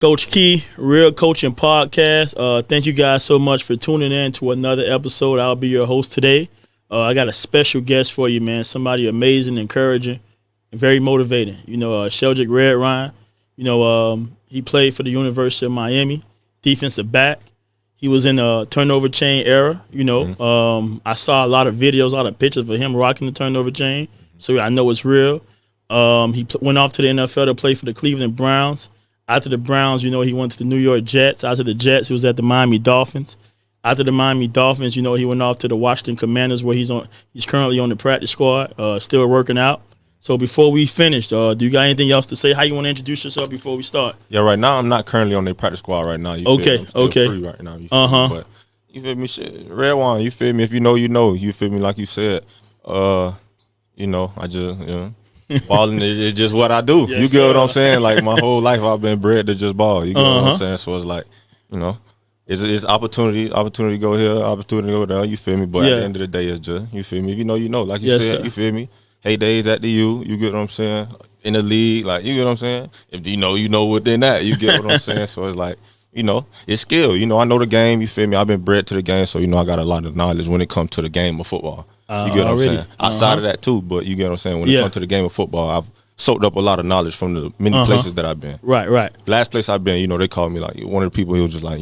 Coach Key, Real Coaching Podcast. Thank you guys so much for tuning in to another episode. I'll be your host today. I got a special guest for you, man. Somebody amazing, encouraging, and very motivating. Sheldrick Redwine. He played for the University of Miami, defensive back. He was in the turnover chain era. I saw a lot of videos, a lot of pictures of him rocking the turnover chain, so I know it's real. He went off to the NFL to play for the Cleveland Browns. After the Browns, he went to the New York Jets. After the Jets, he was at the Miami Dolphins. After the Miami Dolphins, he went off to the Washington Commanders, where he's currently on the practice squad, still working out. So before we finish, do you got anything else to say? How you want to introduce yourself before we start? Yeah, right now I'm not currently on the practice squad right now. Okay. I'm still free right now. But you feel me? Shit, Redwine, you feel me? If you know, you know. You feel me? Like you said, I just, balling is just what I do. Yes, you get what I'm saying? Like my whole life I've been bred to just ball. You get what I'm saying? So it's like, it's opportunity to go here, opportunity to go there. You feel me? But at the end of the day, it's just, you feel me? If you know, you know. Like you said, sir. You feel me? Hey, days at the U, you get what I'm saying? In the league, like, you get what I'm saying? If you know within that, you get what I'm saying? So it's like, it's skill. I know the game, you feel me? I've been bred to the game, so, I got a lot of knowledge when it comes to the game of football. You get what I'm saying? Outside of that, too, but you get what I'm saying? When it comes to the game of football, I've soaked up a lot of knowledge from the many places that I've been. Right. Last place I've been, they called me, like, one of the people, he was just like,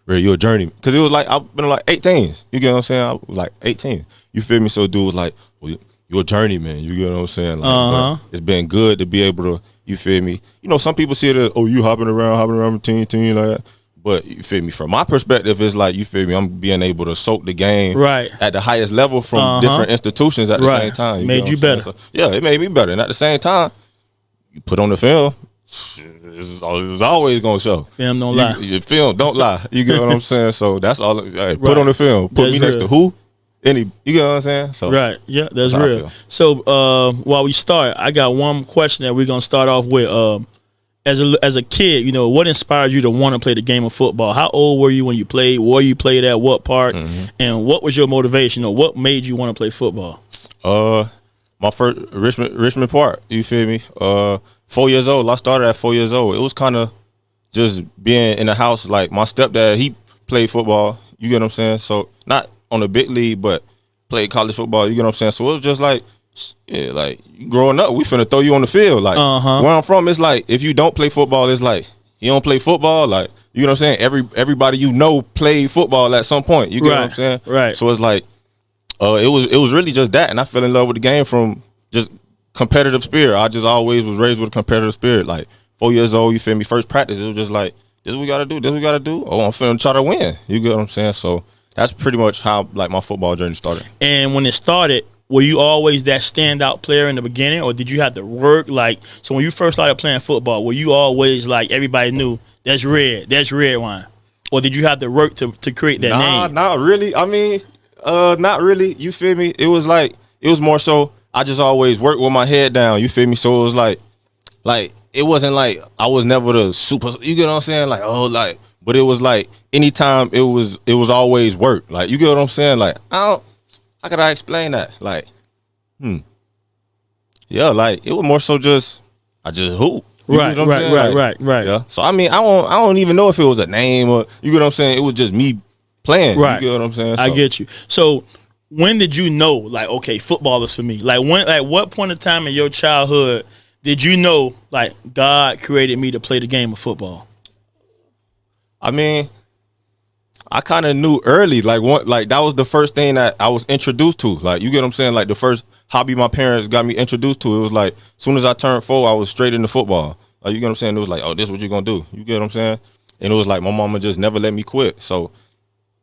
Ray, you're a journeyman. Because it was like, I've been like 18s. You get what I'm saying? I was like 18. You feel me? So dude was like, well, you're a journeyman. You get what I'm saying? Like, but it's been good to be able to, you feel me? Some people see it as, you hopping around from team like that. But you feel me? From my perspective, it's like, you feel me? I'm being able to soak the game at the highest level from different institutions at the same time. You made you better. So, yeah, it made me better. And at the same time, you put on the film, it's always gonna show. Film don't lie. Your film don't lie. You get what I'm saying? So that's all. Put on the film. Put me next to who? You get what I'm saying? So right, yeah, that's real. So while we start, I got one question that we're gonna start off with. As a kid, what inspired you to want to play the game of football? How old were you when you played? Where you played at? What park? And what was your motivation? What made you want to play football? My first Richmond Park. You feel me? 4 years old. I started at 4 years old. It was kind of just being in the house. Like my stepdad, he played football. You get what I'm saying? So not on the big league, but played college football. You get what I'm saying? So it was just like, like growing up, we finna throw you on the field. Like where I'm from, it's like if you don't play football, it's like you don't play football. Like you know what I'm saying? Everybody played football at some point. You get what I'm saying? Right. So it's like it was really just that, and I fell in love with the game from just competitive spirit. I just always was raised with a competitive spirit. Like 4 years old, you feel me? First practice, it was just like this is what we gotta do. This is what we gotta do. Oh, I'm finna try to win. You get what I'm saying? So that's pretty much how like my football journey started. And when it started, were you always that standout player in the beginning, or did you have to work? Like, so when you first started playing football, were you always like everybody knew that's Redwine, or did you have to work to create that name? Not really. I mean, not really. You feel me? It was more so I just always worked with my head down. You feel me? So it was like it wasn't like I was never the super. You get what I'm saying? Like but it was like anytime it was always work. Like you get what I'm saying? Like how could I explain that? Like, yeah, like it was more so just I just hoop. Right. Yeah. So I mean, I don't even know if it was a name or you get what I'm saying. It was just me playing. Right. You get what I'm saying? So, I get you. So when did you know, like, okay, football is for me? Like what point of time in your childhood did you know, like, God created me to play the game of football? I mean, I kind of knew early, like that was the first thing that I was introduced to. Like, you get what I'm saying? Like the first hobby my parents got me introduced to. It was like, as soon as I turned 4, I was straight into football. Like, you get what I'm saying? It was like, oh, this is what you're gonna do. You get what I'm saying? And it was like my mama just never let me quit. So,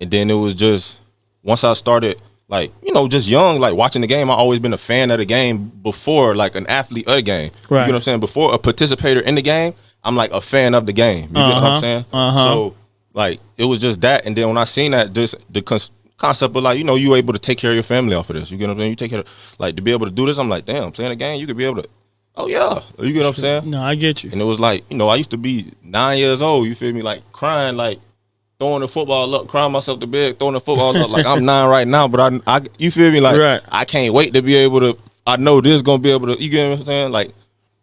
and then it was just once I started, like, just young, like watching the game. I always been a fan of the game before, like an athlete of the game. Right. You get what I'm saying? Before a participator in the game, I'm like a fan of the game. You get what I'm saying? So, like, it was just that. And then when I seen that, just the concept of, like, you able to take care of your family off of this. You get what I'm saying? You take care of, like, to be able to do this, I'm like, damn, playing a game, you could be able to, oh, yeah. You get what I'm saying? No, I get you. And it was like, I used to be 9 years old, you feel me? Like, crying, like, throwing the football up, crying myself to bed, throwing the football up. Like, I'm 9 right now, but I you feel me? Like, I can't wait to be able to, I know this going to be able to, you get what I'm saying? Like,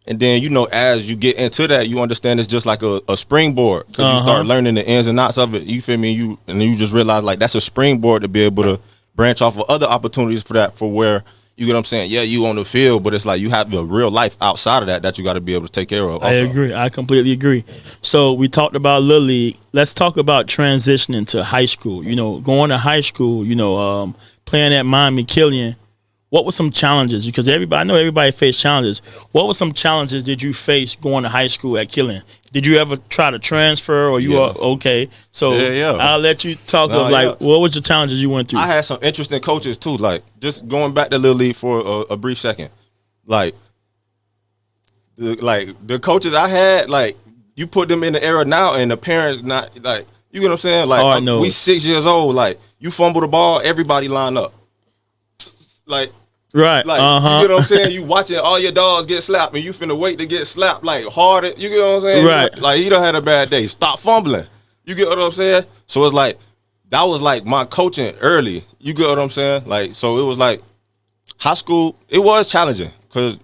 And then, as you get into that, you understand it's just like a springboard because you start learning the ins and outs of it. You feel me? You just realize like that's a springboard to be able to branch off of other opportunities for where, you get what I'm saying? Yeah, you on the field, but it's like you have a real life outside of that you got to be able to take care of also. I agree. I completely agree. So we talked about Little League. Let's talk about transitioning to high school. Going to high school, playing at Miami Killian. What were some challenges? Because I know everybody faced challenges. What were some challenges did you face going to high school at Killian? Did you ever try to transfer, or you are okay? So I'll let you talk what was the challenges you went through? I had some interesting coaches too. Like just going back to Little League for a brief second. Like the coaches I had, like you put them in the era now, and the parents not like, you get what I'm saying? Like we 6 years old. Like you fumble the ball, everybody line up. Like. Right. Like, you get what I'm saying? You watching all your dogs get slapped and you finna wait to get slapped like harder. You get what I'm saying? Right. Like he done had a bad day. Stop fumbling. You get what I'm saying? So it's like, that was like my coaching early. You get what I'm saying? Like, so it was like high school, it was challenging because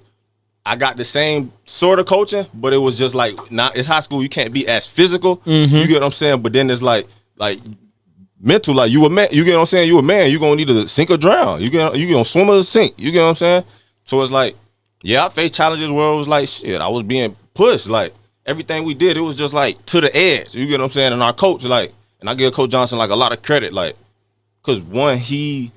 I got the same sort of coaching, but it was just like, it's high school. You can't be as physical. Mm-hmm. You get what I'm saying? But then it's like mental, like you a man, you get what I'm saying? You a man, you gonna need to sink or drown. You gonna swim or sink. You get what I'm saying? So it's like, I faced challenges where it was like, shit, I was being pushed. Like everything we did, it was just like to the edge. You get what I'm saying? And our coach, like, and I give Coach Johnson like a lot of credit, like, cause one, he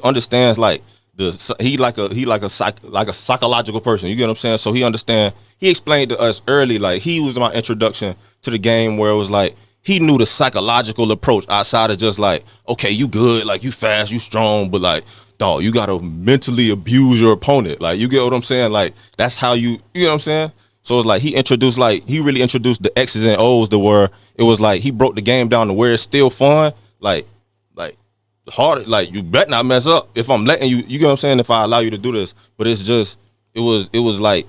understands like he like a psychological person. You get what I'm saying? So he understand. He explained to us early, like he was my introduction to the game where it was like, he knew the psychological approach outside of just like, okay, you good, like you fast, you strong, but like, dog, you gotta mentally abuse your opponent. Like, you get what I'm saying? Like, that's how you get what I'm saying? So it's like he really introduced the X's and O's to where it was like he broke the game down to where it's still fun. Like hard, like you better not mess up if I'm letting you get what I'm saying, if I allow you to do this. But it's just it was like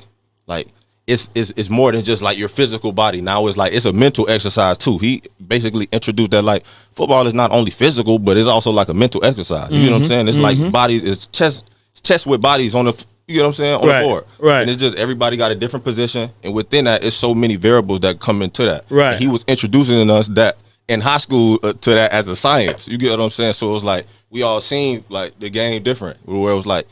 it's more than just like your physical body. Now it's like it's a mental exercise too. He basically introduced that like football is not only physical, but it's also like a mental exercise. You know what I'm saying? It's like bodies, it's chest with bodies on the, you know what I'm saying, on the board. Right. And it's just everybody got a different position, and within that, it's so many variables that come into that. Right. And he was introducing us that in high school to that as a science. You get what I'm saying? So it was like we all seen like the game different, where it was like,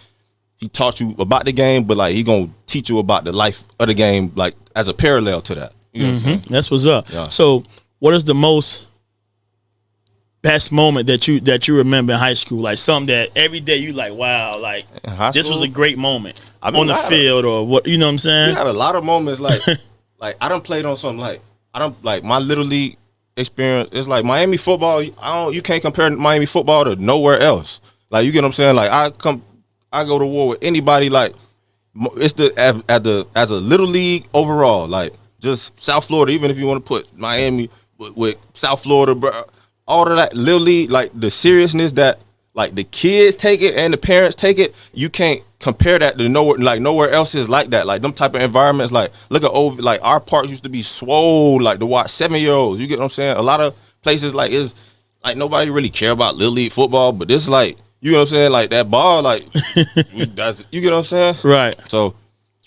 he taught you about the game, but like he gonna teach you about the life of the game, like as a parallel to that. You know what I'm saying? That's what's up. Yeah. So, what is the best moment that you remember in high school? Like something that every day you like, wow, like this was a great moment on the field or what? You know what I'm saying? We had a lot of moments like like I done played on something like my Little League experience. It's like Miami football. You can't compare Miami football to nowhere else. Like, you get what I'm saying? Like I go to war with anybody. Like it's as a Little League overall, like just South Florida. Even if you want to put Miami with South Florida, bro, all of that Little League, like the seriousness that like the kids take it and the parents take it, you can't compare that to nowhere else is like that. Like them type of environments. Like look at like our parks used to be swole, like to watch 7-year-olds. You get what I'm saying? A lot of places like is like nobody really care about Little League football, but this like. You know what I'm saying? Like that ball, like you get what I'm saying? Right. So,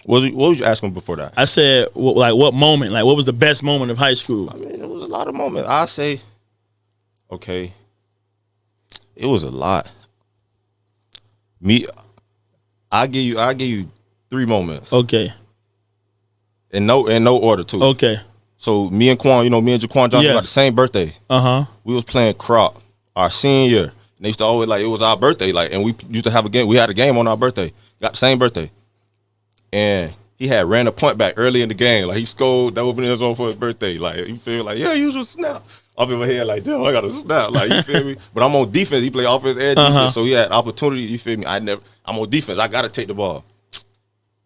what was you asking before that? I said, what moment? Like, what was the best moment of high school? I mean, it was a lot of moments. I say, okay, it was a lot. I give you 3 moments. Okay. In no order too. Okay. So me and Jaquan Johnson got the same birthday. We was playing crop our senior year. They used to always, like, it was our birthday, like, and we used to have a game. We had a game on our birthday. Got the same birthday. And he had ran a point back early in the game. Like, he scored double in his own for his birthday. Like, you feel like, yeah, he was a snap. Up in my head, like, damn, I got a snap. Like, you feel me? But I'm on defense. He played offense and defense. So he had opportunity, you feel me? I'm on defense. I got to take the ball.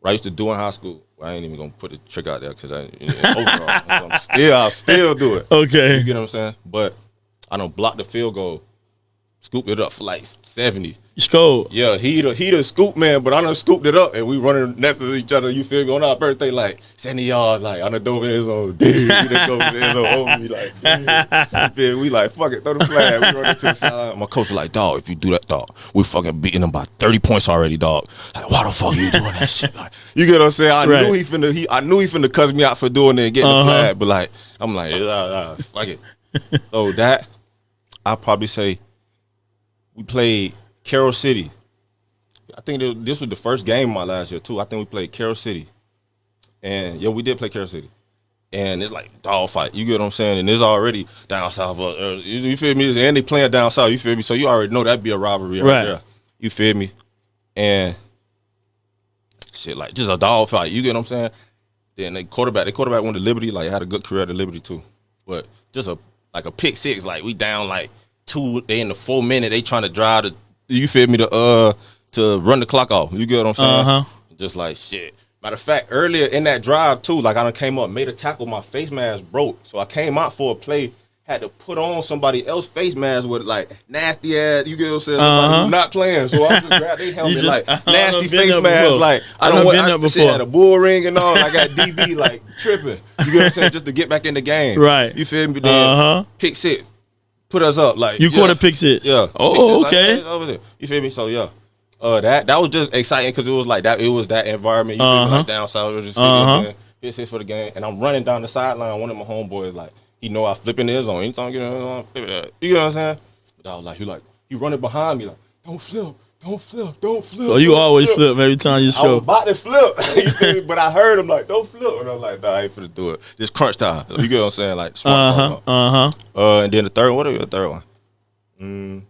What I used to do in high school. I ain't even going to put the trick out there because overall, I'll still do it. Okay. You get what I'm saying? But I don't block the field goal. Scoop it up for like 70. You scored. Yeah, he the scoop man, but I done scooped it up and we running next to each other. You feel me? On our birthday, like 70 yards, like I done dove in his own. Dude, he done dove in his own over me, like dude. You feel me? We like fuck it, throw the flag. We running to the sideline. My coach was like, dog, if you do that, dog, we fucking beating them by 30 points already, dog. Like, why the fuck are you doing that shit? Like, you get what I'm saying? I knew he finna cuss me out for doing it and getting the flag, but like I'm like, fuck it. So that I'll probably say we played Carroll City. I think this was the first game of my last year too. I think we played Carroll City, and we did play Carroll City, and it's like dog fight. You get what I'm saying? And it's already down south. You feel me? And they playing down south. You feel me? So you already know that'd be a rivalry right there. You feel me? And shit, like just a dog fight. You get what I'm saying? Then the quarterback went to Liberty. Like had a good career at Liberty too, but just a pick six. Like we down like 2. They in the 4 minute. They trying to drive the. You feel me? To run the clock off. You get what I'm saying? Just like shit. Matter of fact, earlier in that drive too, like I done came up, made a tackle, my face mask broke. So I came out for a play, had to put on somebody else's face mask with like nasty ass, you get what I'm saying? Somebody who's not playing. So I just grabbed their helmet like nasty face mask. Like I don't want I had a bull ring and all. I got DB like tripping. You get what I'm saying? Just to get back in the game. Right. You feel me? Then pick six. Put us up. Like you caught a pick six. Yeah. Oh, six, okay. Like, you feel me? So yeah. That was just exciting because it was like that. It was that environment. You feel me? Like down south, it was just sitting there, hits for the game, and I'm running down the sideline. One of my homeboys like he know I flip in his zone. Anytime I get in his zone, flip it. You know what I'm saying? But I was like he running behind me like don't flip. So you always flip every time you score. I was about to flip, you feel me? But I heard him like don't flip, and I'm like nah, I ain't finna do it. Just crunch time. You get what I'm saying? Like smart. And then the third one. What are the third one?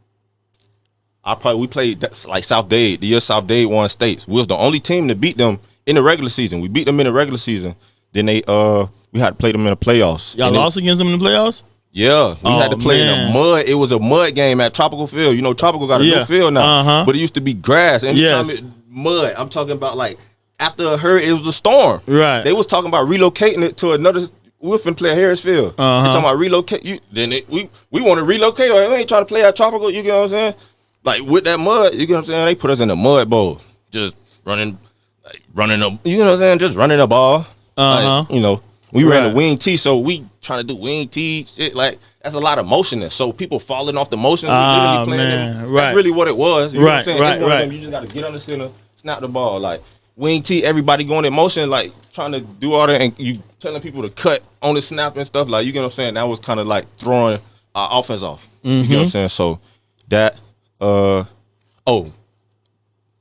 We played like South Dade. The year South Dade won states. We was the only team to beat them in the regular season. We beat them in the regular season. Then we had to play them in the playoffs. Y'all lost against them in the playoffs? Yeah, we had to play in the mud. It was a mud game at Tropical Field. You know, Tropical got a new field now, but it used to be grass. Anytime mud. I'm talking about like after a hurricane, it was a storm. Right. They was talking about relocating it to another. We were finna play at Harrisfield. They talking about relocate. We want to relocate. Like, we ain't trying to play at Tropical. You get what I'm saying? Like with that mud, you get what I'm saying? They put us in the mud bowl, just running up. You know what I'm saying? Just running the ball. Like, you know, we ran the wing tee, so we trying to do wing tee shit. Like that's a lot of motion. So people falling off the motion. That's really what it was. You know what I'm saying? You just got to get on the center, snap the ball. Like wing tee, everybody going in motion, like trying to do all that, and you telling people to cut on the snap and stuff. Like you get what I'm saying? That was kind of like throwing our offense off. You get what I'm saying? So that. In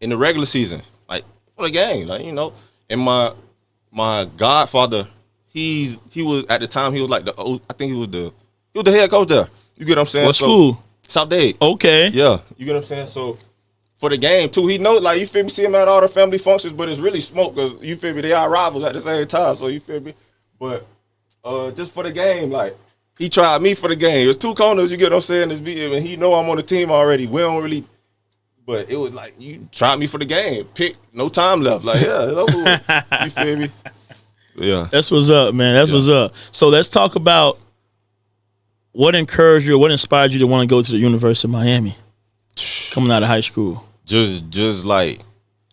the regular season, like for the game, like you know, and my godfather, he was at the time he was like I think he was the head coach there. You get what I'm saying? What school? South Dade. Okay. Yeah, you get what I'm saying? So for the game too, he knows like you feel me, see him at all the family functions, but it's really smoke because you feel me, they are rivals at the same time. So you feel me? But just for the game, like. He tried me for the game. It was 2 corners, you get what I'm saying? And he know I'm on the team already. We don't really, but it was like, you tried me for the game. Pick, no time left. Like, yeah, it's over with. You feel me? Yeah. That's what's up, man. That's what's up. So let's talk about what encouraged you, what inspired you to want to go to the University of Miami coming out of high school? Just like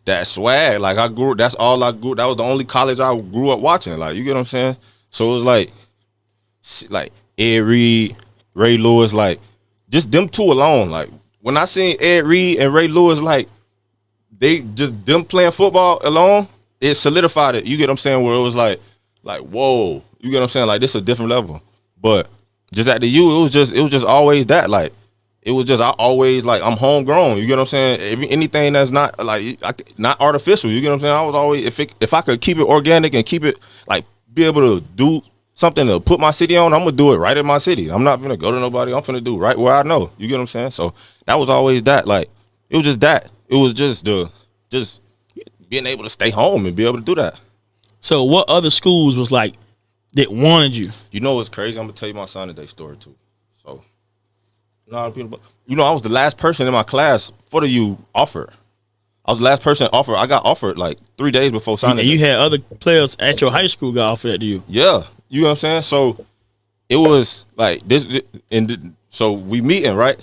that swag. Like that's all I grew. That was the only college I grew up watching. Like, you get what I'm saying? So it was like Ed Reed, Ray Lewis, like just them two alone. Like when I seen Ed Reed and Ray Lewis, like they just them playing football alone, it solidified it. You get what I'm saying? Where it was like whoa, you get what I'm saying? Like this is a different level. But just at the U, it was just always that. Like it was just I always like I'm homegrown. You get what I'm saying? Anything that's not like not artificial. You get what I'm saying? I was always if I could keep it organic and keep it like be able to do something to put my city on, I'm gonna do it right in my city. I'm not gonna go to nobody. I'm gonna do right where I know. You get what I'm saying? So that was always that. Like it was just that. It was just being able to stay home and be able to do that. So what other schools was like that wanted you? You know what's crazy? I'm gonna tell you my son today story too. So I was the last person in my class for the U offered. I was the last person offered. I got offered like 3 days before signing. And you had other players at your high school got offered to you. Yeah. You know what I'm saying? So it was like this, and so we meeting, right?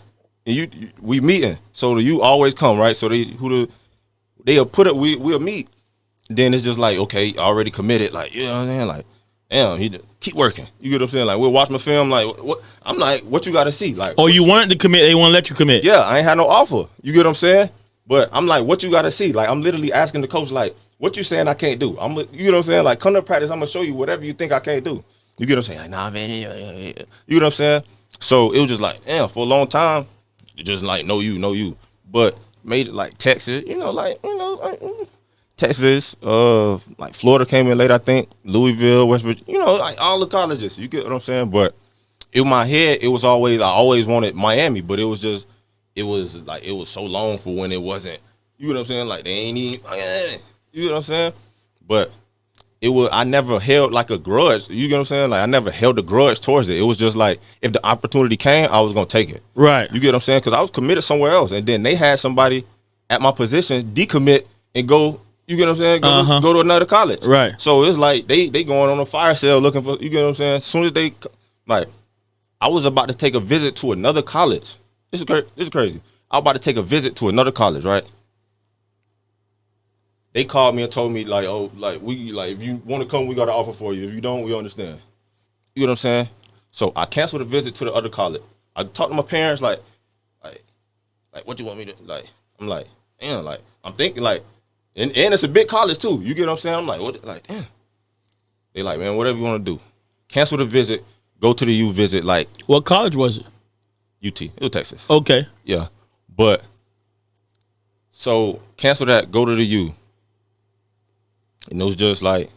and we meeting. So the U always come, right? So they'll put it. We'll meet. Then it's just like, okay, already committed. Like, you know what I'm saying? Like, damn, he keep working. You get what I'm saying? Like, we'll watch my film. Like, what? I'm like, what you got to see? Like, Oh, you wanted to commit. They won't let you commit. yeah, I ain't had no offer. You get what I'm saying? But I'm like, what you got to see? Like, I'm literally asking the coach, like, what you saying I can't do? You get what I'm saying? Like, come to practice, I'm gonna show you whatever you think I can't do. You get what I'm saying? Like, nah, man. You get what I'm saying? So it was just like, damn, for a long time, just like, no you. But made it like Texas, Texas, like Florida came in late, I think, Louisville, West Virginia, like all the colleges. You get what I'm saying? But in my head, I always wanted Miami, but it was so long for when it wasn't. You get what I'm saying? Like they ain't even, you get what I'm saying? But I never held like a grudge. You get what I'm saying? Like I never held a grudge towards it. It was just like if the opportunity came, I was gonna take it. Right. You get what I'm saying? Because I was committed somewhere else, and then they had somebody at my position decommit and go. You get what I'm saying? Go to another college. Right. So it's like they going on a fire sale looking for. You get what I'm saying? As soon as they I was about to take a visit to another college. This is crazy. I was about to take a visit to another college, right? They called me and told me like, oh, like if you want to come, we got an offer for you. If you don't, we understand. You know what I'm saying? So I canceled a visit to the other college. I talked to my parents like what you want me to like? I'm like, damn, like I'm thinking like, and it's a big college too. You get what I'm saying? I'm like, what? Like, damn. They like, man, whatever you want to do. Cancel the visit. Go to the U visit. Like, what college was it? UT. It was Texas. Okay. Yeah, but so cancel that. Go to the U. And it was just like,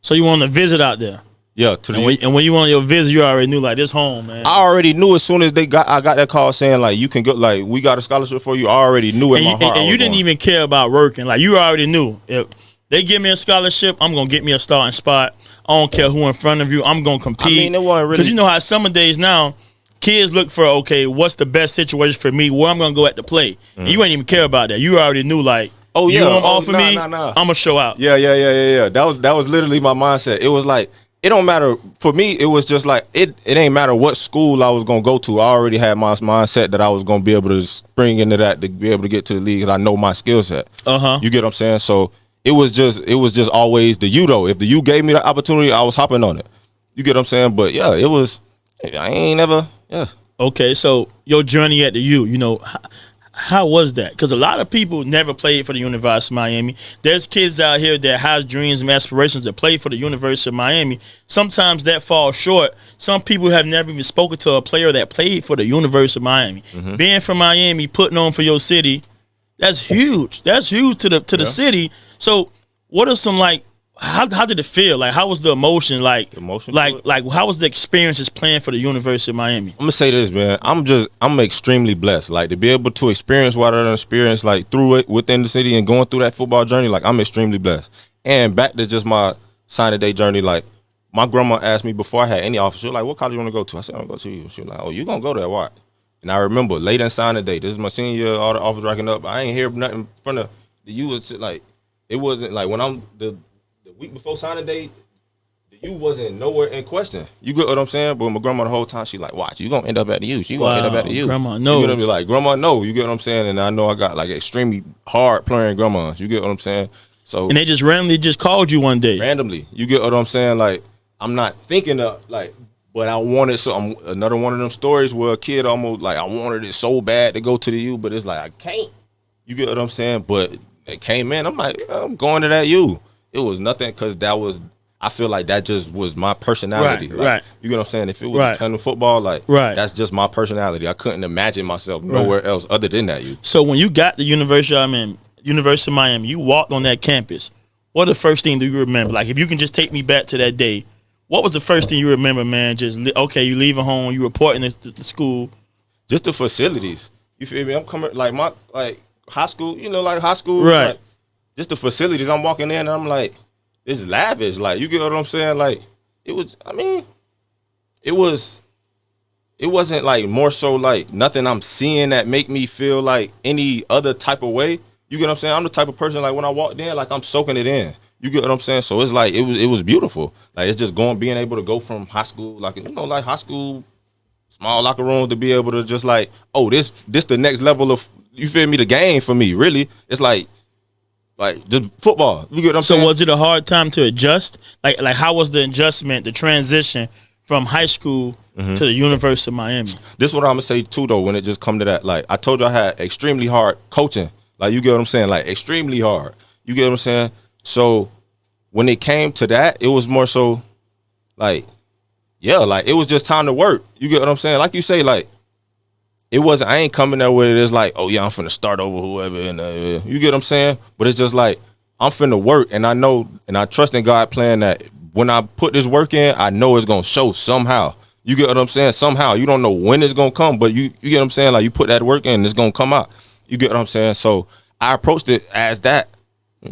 so you want to visit out there? Yeah, to the and when you went on your visit, you already knew like this home, man. I already knew as soon as I got that call saying like you can go, like we got a scholarship for you. I already knew in my heart. And you didn't even care about working. Like you already knew if they give me a scholarship, I'm gonna get me a starting spot. I don't care who in front of you. I'm gonna compete. I mean, it wasn't really, because you know how summer days now, kids look for what's the best situation for me? Where I'm gonna go at the play. Mm-hmm. And you ain't even care about that. You already knew like. Oh yeah, you want to offer me? I'm gonna show out. Yeah. That was literally my mindset. It was like it don't matter for me. It was just like it ain't matter what school I was gonna go to. I already had my mindset that I was gonna be able to spring into that to be able to get to the league because I know my skill set. You get what I'm saying? So it was just always the U though. If the U gave me the opportunity, I was hopping on it. You get what I'm saying? But yeah, it was. I ain't never. Yeah. Okay, so your journey at the U, how was that? Because a lot of people never played for the University of Miami. There's kids out here that have dreams and aspirations to play for the University of Miami. Sometimes that falls short. Some people have never even spoken to a player that played for the University of Miami. Mm-hmm. Being from Miami, putting on for your city, that's huge. That's huge to the city. So what are some how did it feel? Like how was the emotion? Like how was the experiences playing for the University of Miami? I'm gonna say this, man. I'm extremely blessed. Like to be able to experience what I experienced like through it within the city and going through that football journey, like I'm extremely blessed. And back to just my signing day journey, like my grandma asked me before I had any offer, she was like, what college you wanna go to? I said, I'm gonna go to you. She was like, oh, you gonna go there, what? And I remember late in signing day, this is my senior year, all the offers racking up. I ain't hear nothing from the U. Like it wasn't like when I'm the week before signing day, the U wasn't nowhere in question. You get what I'm saying? But my grandma the whole time, she like, watch, you gonna end up at the U. She gonna end up at the U. Grandma knows. You gonna be like, grandma know. You get what I'm saying? And I know I got like extremely hard playing grandmas. You get what I'm saying? So and they just randomly just called you one day. Randomly. You get what I'm saying? Like I'm not thinking of like, but I wanted another one of them stories where a kid almost like I wanted it so bad to go to the U, but it's like I can't. You get what I'm saying? But it came in. I'm like, I'm going to that U. It was nothing because I feel like that just was my personality. Right. You get what I'm saying? If it was kind of football, that's just my personality. I couldn't imagine myself nowhere else other than that U. So when you got the University of Miami, you walked on that campus. What the first thing do you remember? Like if you can just take me back to that day, what was the first thing you remember, man? Just you leaving home, you reporting to the school. Just the facilities. You feel me? I'm coming like high school. High school. Right. Like, just the facilities. I'm walking in and I'm like, this is lavish. Like, you get what I'm saying? Like, it wasn't like more so like nothing I'm seeing that make me feel like any other type of way. You get what I'm saying? I'm the type of person like when I walked in, like I'm soaking it in. You get what I'm saying? So it's like it was beautiful. Like it's just being able to go from high school, like high school small locker rooms to be able to just like, oh, this the next level of, you feel me, the game for me. Really, it's like just football. You get what I'm saying? So was it a hard time to adjust? Like how was the adjustment, the transition from high school to the University of Miami? This is what I'm gonna say too, though. When it just come to that, like I told you, I had extremely hard coaching. Like, you get what I'm saying? Like, extremely hard. You get what I'm saying? So when it came to that, it was more so like, yeah, like it was just time to work. You get what I'm saying? Like you say, like it wasn't. I ain't coming there with it. It's like, oh yeah, I'm finna start over whoever. And you get what I'm saying? But it's just like I'm finna work, and I know, and I trust in God plan that when I put this work in, I know it's gonna show somehow. You get what I'm saying? Somehow. You don't know when it's gonna come, but you get what I'm saying? Like, you put that work in, it's gonna come out. You get what I'm saying? So I approached it as that.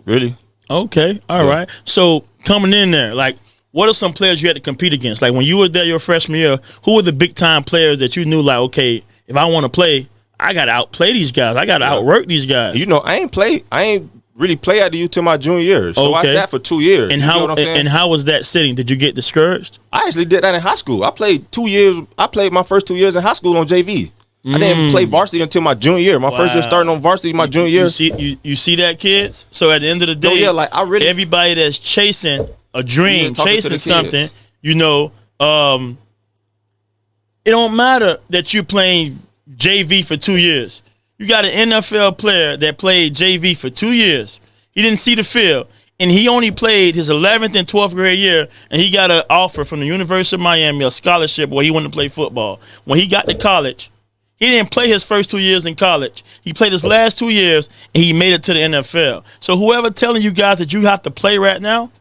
Really. Okay. All right. So coming in there, like, what are some players you had to compete against? Like, when you were there your freshman year, who were the big time players that you knew, like, okay, if I want to play, I got to outplay these guys. I got to outwork these guys. You know, I ain't really play at the U till my junior year. So I sat for 2 years. And you how know what I'm saying? And how was that sitting? Did you get discouraged? I actually did that in high school. I played 2 years. I played my first 2 years in high school on JV. I didn't play varsity until my junior year. My first year starting on varsity my junior year. You see that, kids? So at the end of the day, like I really, everybody that's chasing a dream, chasing something, you know, it don't matter that you're playing JV for 2 years. You got an NFL player that played JV for 2 years. He didn't see the field, and he only played his 11th and 12th grade year, and he got an offer from the University of Miami, a scholarship where he wanted to play football. When he got to college, he didn't play his first 2 years in college. He played his last 2 years, and he made it to the NFL. So whoever telling you guys that you have to play right now,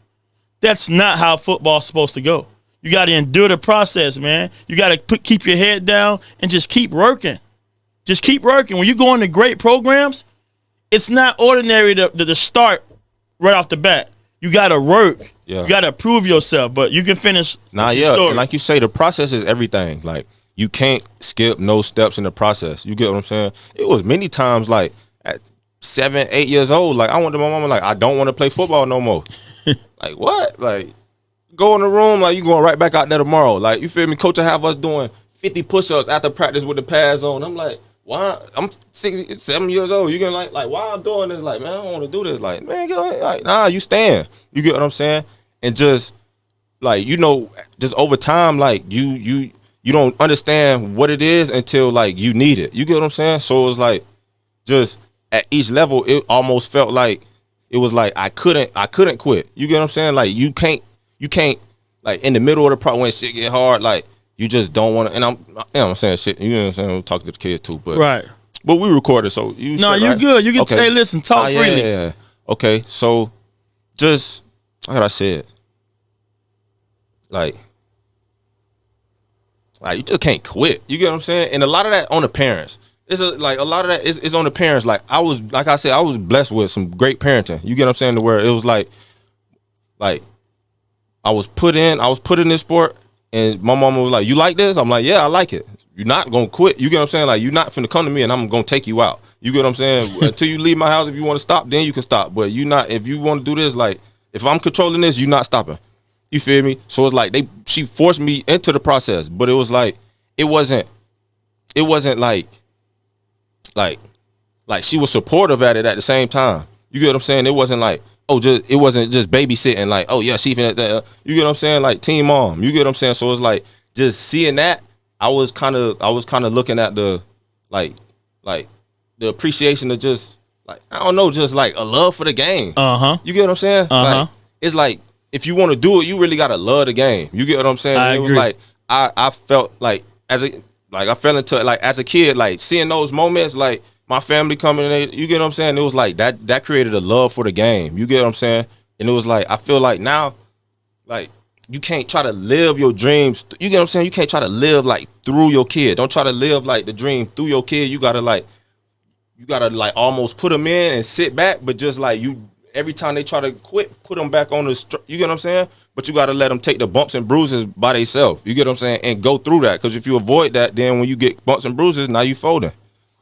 that's not how football's supposed to go. You got to endure the process, man. You got to keep your head down and just keep working. Just keep working. When you go into great programs, it's not ordinary to start right off the bat. You got to work. Yeah. You got to prove yourself, but you can finish the story. And like you say, the process is everything. Like, you can't skip no steps in the process. You get what I'm saying? It was many times, like, at 7, 8 years old, like, I went to my mama, like, I don't want to play football no more. Like, what? Like, go in the room, like, you going right back out there tomorrow. Like, you feel me? Coach will have us doing 50 push-ups after practice with the pads on. I'm like, why? I'm 6, 7 years old. You gonna like, why I'm doing this? Like, man, I don't want to do this. Like, man, go ahead. Like, nah, you stand. You get what I'm saying? And just, like, you know, just over time, like, you don't understand what it is until, like, you need it. You get what I'm saying? So it's like, just at each level, it almost felt like it was like I couldn't quit. You get what I'm saying? Like, you can't, like, in the middle of the problem when shit get hard, like, you just don't want to. And I'm saying shit. You know what I'm saying? We'll talk to the kids too, but right. But we recorded, so you. No, you're right? Good. You can hey, listen, talk freely. Yeah. Okay, so just like I said, like you just can't quit. You get what I'm saying? And a lot of that on the parents. It's a lot of that is on the parents. Like, I was blessed with some great parenting. You get what I'm saying? To where it was like I was put in this sport, and my mama was like, "You like this?" I'm like, "Yeah, I like it." You're not gonna quit. You get what I'm saying? Like, you're not finna come to me and I'm gonna take you out. You get what I'm saying? Until you leave my house, if you want to stop, then you can stop. But you not, if you want to do this, like, if I'm controlling this, you're not stopping. You feel me? So it's like she forced me into the process, but it was like it wasn't like she was supportive at it at the same time. You get what I'm saying? It wasn't like, it wasn't just babysitting, like, oh yeah, she finna that. You get what I'm saying? Like, teen mom. You get what I'm saying? So it's like, just seeing that, I was kind of looking at the like the appreciation of just, like, I don't know, just like a love for the game. You get what I'm saying? Like, it's like, if you want to do it, you really gotta love the game. You get what I'm saying? I agree. Was like I felt like I fell into it, like, as a kid, like, seeing those moments, like my family coming in, you get what I'm saying? It was like that created a love for the game. You get what I'm saying? And it was like, I feel like now, like, you can't try to live your dreams. You get what I'm saying? You can't try to live, like, through your kid. Don't try to live, like, the dream through your kid. You gotta almost put them in and sit back, but just like every time they try to quit, put them back on the. You get what I'm saying? But you gotta let them take the bumps and bruises by themselves. You get what I'm saying? And go through that, because if you avoid that, then when you get bumps and bruises, now you folding.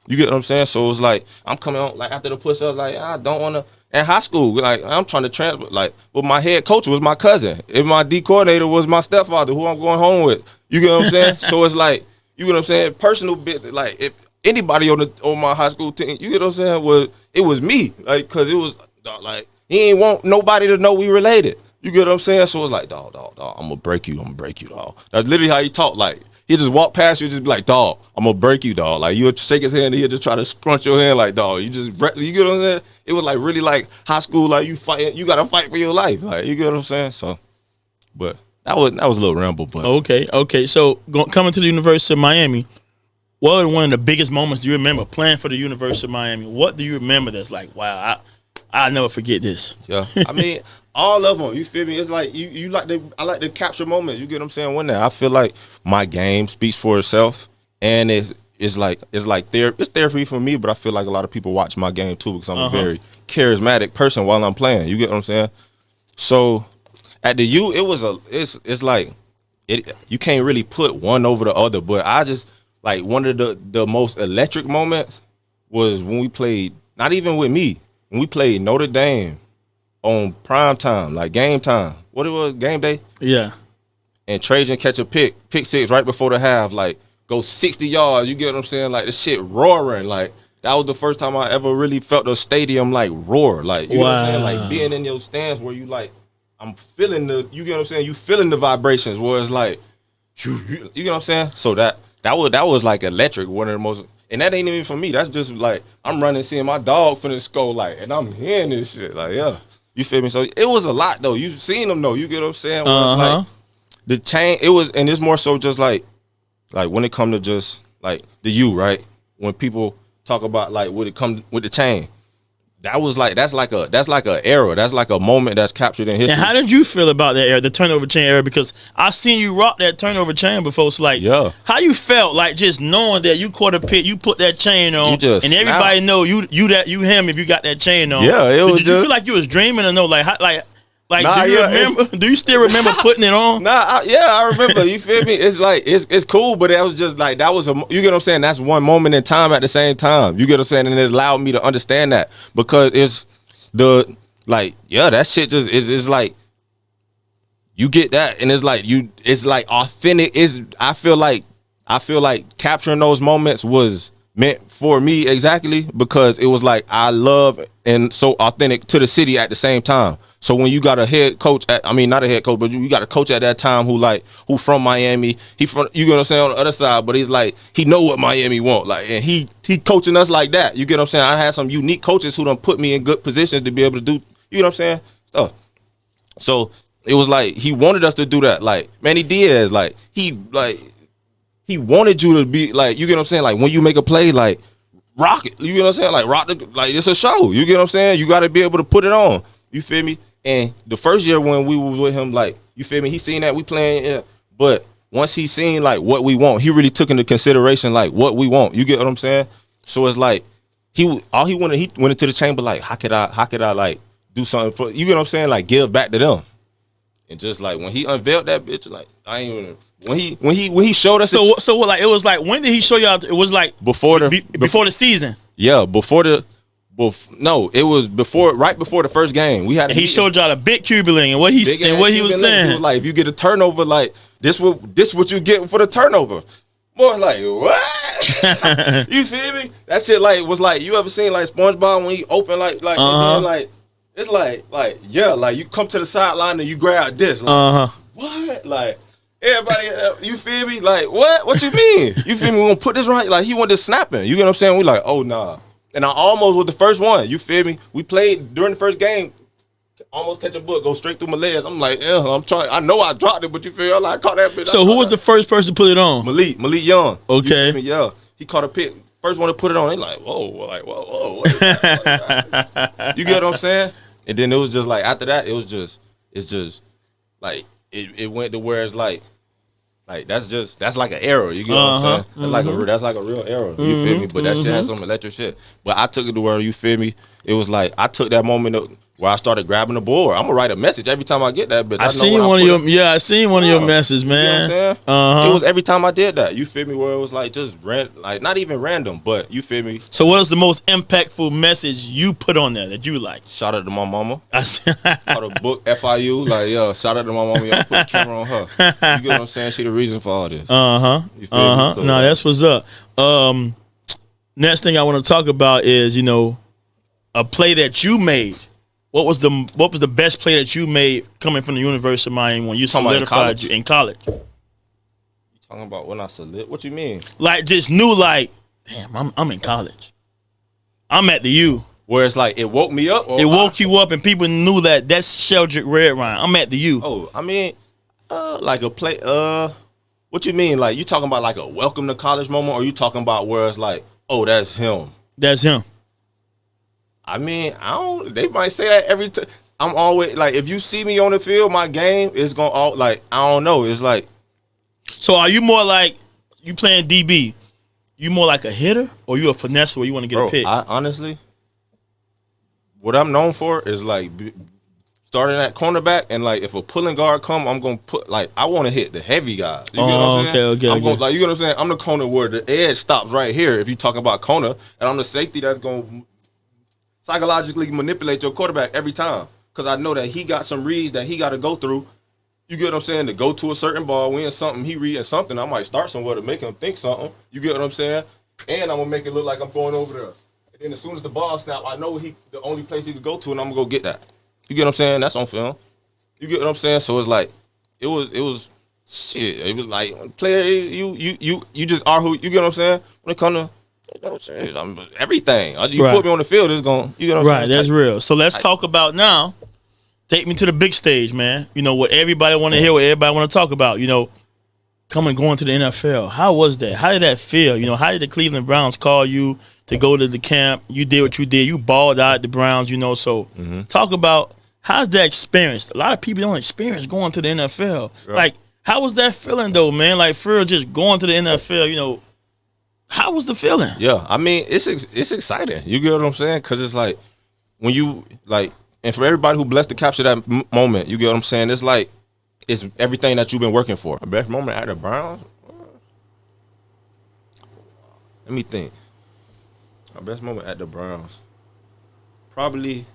You get what I'm saying? So it's like, I'm coming on, like, after the push-ups, like, I don't want to. In high school, like, I'm trying to transfer, like, but my head coach was my cousin. If my D coordinator was my stepfather, who I'm going home with. You get what I'm saying? So it's like, You get what I'm saying? Personal bit, like if anybody on my high school team, you get what I'm saying, it was me, like, cause it was like he ain't want nobody to know we related. You get what I'm saying? So it's like, dog, I'm gonna break you, dog. That's literally how he talk. Like he just walk past you, just be like, dog, I'm gonna break you, dog. Like you'll shake his hand, and he'll just try to scrunch your hand, like, dog, you get what I'm saying? It was like really like high school, like you fight, you gotta fight for your life, like you get what I'm saying? So, but that was a little ramble, but okay. So coming to the University of Miami, what was one of the biggest moments do you remember playing for the University of Miami? What do you remember that's like, wow, I'll never forget this? Yeah, I mean, all of them. You feel me? It's like you like I like to capture moments. You get what I'm saying? When that, I feel like my game speaks for itself, and it's therapy for me. But I feel like a lot of people watch my game too because I'm a very charismatic person while I'm playing. You get what I'm saying? So at the U, it's like you can't really put one over the other. But I just like one of the most electric moments was when we played. Not even with me. When we played Notre Dame on prime time, like game time. What it was, game day? Yeah. And Trajan catch a pick six right before the half, like go 60 yards. You get what I'm saying? Like the shit roaring. Like that was the first time I ever really felt the stadium like roar. Like you know what I'm saying? Like being in your stands where you like, I'm feeling you get what I'm saying? You feeling the vibrations where it's like, you get what I'm saying? So that was like electric, one of the most. And that ain't even for me. That's just like I'm running, seeing my dog finna score, like, and I'm hearing this shit, like, yeah, you feel me? So it was a lot though. You seen them though. You get what I'm saying? Where it's like the chain. It was, and it's more so just like when it come to just like the U, right? When people talk about like when it come with the chain, that's like a era. That's like a moment that's captured in history. And how did you feel about that era, the turnover chain era? Because I seen you rock that turnover chain before. So like, yeah, how you felt like just knowing that you caught a pick, you put that chain on, and everybody snap. know you him if you got that chain on. Yeah, it was. Did you feel like you was dreaming or no? Like, nah, do you remember? Do you still remember putting it on? I remember. You feel me? It's like it's cool, but it was just like that was you get what I'm saying? That's one moment in time at the same time. You get what I'm saying? And it allowed me to understand that because it's the like that shit just is like you get that and it's like authentic. I feel like capturing those moments was meant for me exactly because it was like I love and so authentic to the city at the same time. So when you got a head coach, not a head coach, but you got a coach at that time who from Miami, he from, you get what I'm saying, on the other side, but he's like, he know what Miami want, like, and he coaching us like that. You get what I'm saying? I had some unique coaches who done put me in good positions to be able to do, you know what I'm saying, stuff. So it was like he wanted us to do that. Like Manny Diaz, like he wanted you to be like, you get what I'm saying, like when you make a play, like rock it. You get what I'm saying, like rock the, like it's a show. You get what I'm saying? You got to be able to put it on. You feel me? And the first year when we was with him, like, you feel me? He seen that we playing, yeah. But once he seen like what we want, he really took into consideration like what we want. You get what I'm saying? So it's like he went into the chamber like, how could I like do something for, you get what I'm saying? Like give back to them. And just like when he unveiled that bitch, like I ain't even when he showed us. So what, like it was like, when did he show y'all? It was like before the season. Yeah, no, it was right before the first game. We had. And he showed y'all a big cubiling and what he was saying. He was like, if you get a turnover, like this what you get for the turnover. Boy, like what? You feel me? That shit like was like, you ever seen like SpongeBob when he open like and then like it's like yeah, like you come to the sideline and you grab this like what, like everybody, you feel me? Like what you mean? You feel me? We gonna put this right? Like he wanted snapping. You get what I'm saying? We like, oh nah. And I almost was the first one. You feel me? We played during the first game. Almost catch a book, go straight through my legs. I'm like, I'm trying. I know I dropped it, but you feel like I caught that bitch. So who was the first person to put it on? Malik Young. Okay. You feel me? Yeah. He caught a pick. First one to put it on. They like, whoa. What is that? You get what I'm saying? And then it was just like after that, it's just like it went to where it's like that's like an arrow. You get what I'm saying? That's like a real arrow. You feel me? But that shit has some electric shit. But I took it to where, you feel me? It was like I took that moment where I started grabbing the board. I'm gonna write a message every time I get that bitch. I know seen when one of put your it- yeah, I seen one of your messages, You know what I'm man. saying? Uh-huh. It was every time I did that. You feel me? Where it was like just like not even random, but you feel me? So what was the most impactful message you put on there that you like? Shout out to my mama. I see. Caught a book FIU. Like, yo, shout out to my mama. Yo, put the camera on her. You get what I'm saying? She the reason for all this. You feel me? So, No, that's what's up. Next thing I want to talk about is, a play that you made. What was the best play that you made coming from the University of Miami when you Talking about in solidified college? you in college? Talking about when I salute. What you mean? Like just knew like, damn, I'm in college. I'm at the U. Where it's like it woke me up. Or It woke you up and people knew that's Sheldrick Redwine. I'm at the U. Oh, I mean, like a play. What you mean? Like you talking about like a welcome to college moment, or you talking about where it's like, oh, that's him? That's him. I mean, I don't. They might say that every time. I'm always like, if you see me on the field, my game is gonna all like. I don't know. It's like. So are you more like you playing DB? You more like a hitter, or you a finesse where you want to get a pick? I honestly, what I'm known for is like starting at cornerback, and like if a pulling guard come, I'm gonna put like I want to hit the heavy guys. You get what I'm saying? Okay. I'm gonna, like you get what I'm saying. I'm the corner where the edge stops right here. If you talk about corner, and I'm the safety that's gonna psychologically manipulate your quarterback every time, because I know that he got some reads that he got to go through. You get what I'm saying? To go to a certain ball, win something, he reading something. I might start somewhere to make him think something. You get what I'm saying? And I'm gonna make it look like I'm going over there. And then as soon as the ball snap, I know the only place he could go to, and I'm gonna go get that. You get what I'm saying? That's on film. You get what I'm saying? So it's like, it was shit. It was like, player, you just are who. You get what I'm saying? When it comes to, you know what I'm saying? Everything. You Right. put me on the field, it's going. You get what I'm saying? Right, that's real. So let's talk about now. Take me to the big stage, man. What everybody want to hear, what everybody want to talk about. Coming going to the NFL. How was that? How did that feel? How did the Cleveland Browns call you to go to the camp? You did what you did. You balled out at the Browns. So talk about how's that experience. A lot of people don't experience going to the NFL. Yeah. Like, how was that feeling though, man? Like for real, just going to the NFL. How was the feeling? Yeah, I mean, it's exciting. You get what I'm saying? Because it's like when you like, and for everybody who blessed to capture that moment, you get what I'm saying? It's like it's everything that you've been working for. The best moment at the Browns. Let me think. My best moment at the Browns, probably.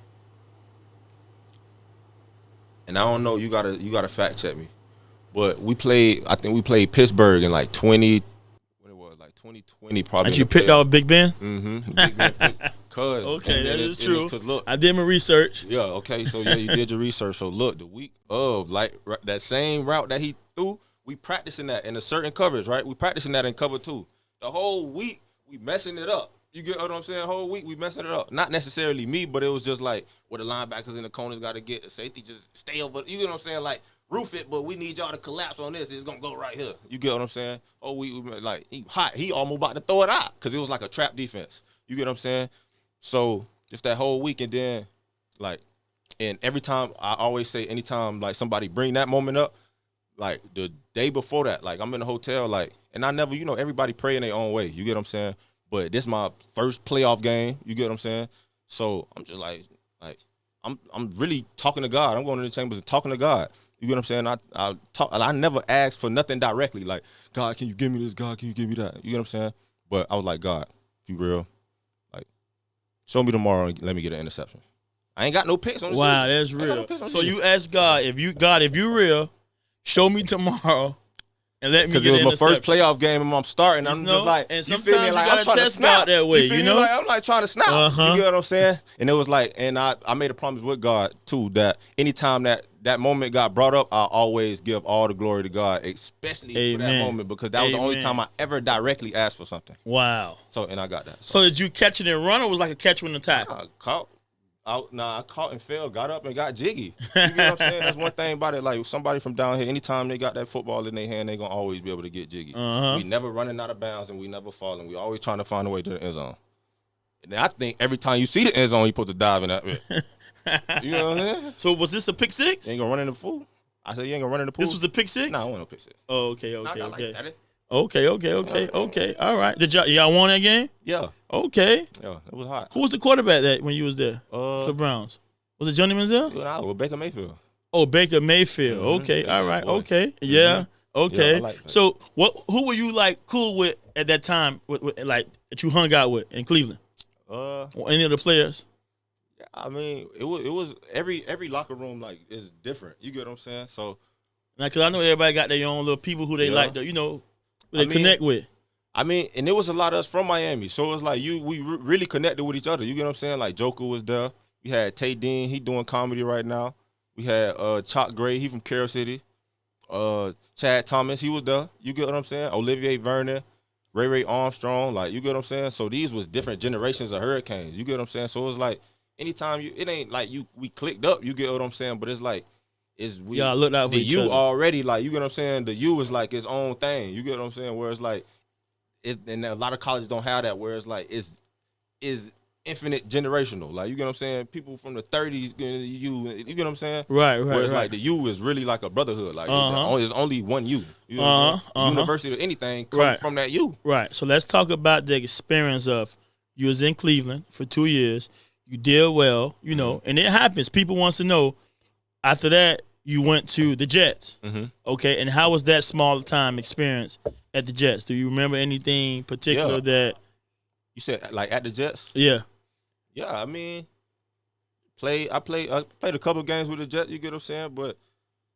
And I don't know. You gotta fact check me, but I think we played Pittsburgh in like 2020 probably. And you picked out Big Ben? Mm-hmm. Okay, that is true. Because look, I did my research. yeah, okay, so yeah, you did your research. So look, the week of like that same route that he threw, we practicing that in a certain coverage, right? We practicing that in cover 2. The whole week we messing it up. You get what I'm saying? Whole week we messing it up. Not necessarily me, but it was just like where the linebackers and the corners got to get the safety just stay over. You get what I'm saying? Like roof it, but we need y'all to collapse on this. It's gonna go right here. You get what I'm saying? Oh, we like he hot. He almost about to throw it out because it was like a trap defense. You get what I'm saying? So just that whole week, and then like, and every time I always say, anytime like somebody bring that moment up, like the day before that, like I'm in a hotel, like, and I never, everybody pray in their own way. You get what I'm saying? But this is my first playoff game. You get what I'm saying? So I'm just like I'm really talking to God. I'm going to the chambers and talking to God. You get what I'm saying? I never asked for nothing directly. Like, God, can you give me this? God, can you give me that? You get what I'm saying? But I was like, God, you real? Like, show me tomorrow and let me get an interception. I ain't got no picks on the Wow, season. that's real. No So you asked God, if you real, show me tomorrow and let me get because it an was my first interception. playoff game and I'm starting. I'm just like, and you feel me? sometimes Like you I'm gotta trying to test God snap that way, You feel me? Like, I'm like trying to snap. You get what I'm saying? And it was like, and I made a promise with God too that anytime that moment got brought up, I always give all the glory to God, especially for that moment, because that was the only time I ever directly asked for something. Wow. So and I got that. So did you catch it and run, or was it like a catch with an attack? I caught and fell, got up and got jiggy. You get what I'm saying? That's one thing about it. Like somebody from down here, anytime they got that football in their hand, they gonna always be able to get jiggy. We never running out of bounds and we never falling. We always trying to find a way to the end zone. And I think every time you see the end zone, you supposed to dive in that bit. You know what I'm saying? So was this a pick six? You ain't gonna run in the pool. I said you ain't gonna run in the pool. This was a pick six? Nah, I wasn't no pick six. Oh, okay. Like that. Okay. All right. Did y'all won that game? Yeah. Okay. Yeah, it was hot. Who was the quarterback that when you was there? For the Browns. Was it Johnny Manziel? Nah, with Baker Mayfield. Oh, Baker Mayfield. Okay, all right. Boy. Okay, yeah. Okay. Yeah, I like that. So, who were you like cool with at that time? Like that you hung out with in Cleveland? Or any of the players? I mean, it was every locker room like is different. You get what I'm saying? So, Now, because I know everybody got their own little people who they like to, who they connect with. I mean, and there was a lot of us from Miami, so it's like we really connected with each other. You get what I'm saying? Like Joker was there. We had Tay Dean, he doing comedy right now. We had Chalk Gray, he from Carroll City. Chad Thomas, he was there. You get what I'm saying? Olivier Vernon, Ray Armstrong, like you get what I'm saying? So these was different generations of Hurricanes. You get what I'm saying? So it's like anytime it ain't like we clicked up, you get what I'm saying? But it's like y'all looked out for each other. already, like you get what I'm saying? The U is like its own thing. You get what I'm saying? Where it's like and a lot of colleges don't have that, where it's like is infinite generational. Like you get what I'm saying? People from the 30s, you get what I'm saying? Right. Where it's like the U is really like a brotherhood. Like there's only one U. You know what I'm saying? University or anything comes from that U. Right. So let's talk about the experience of you was in Cleveland for 2 years. You did well, and it happens. People wants to know. After that, you went to the Jets. Okay, and how was that small time experience at the Jets? Do you remember anything particular that you said like at the Jets? Yeah. Yeah, I mean, I played a couple of games with the Jets. You get what I'm saying? But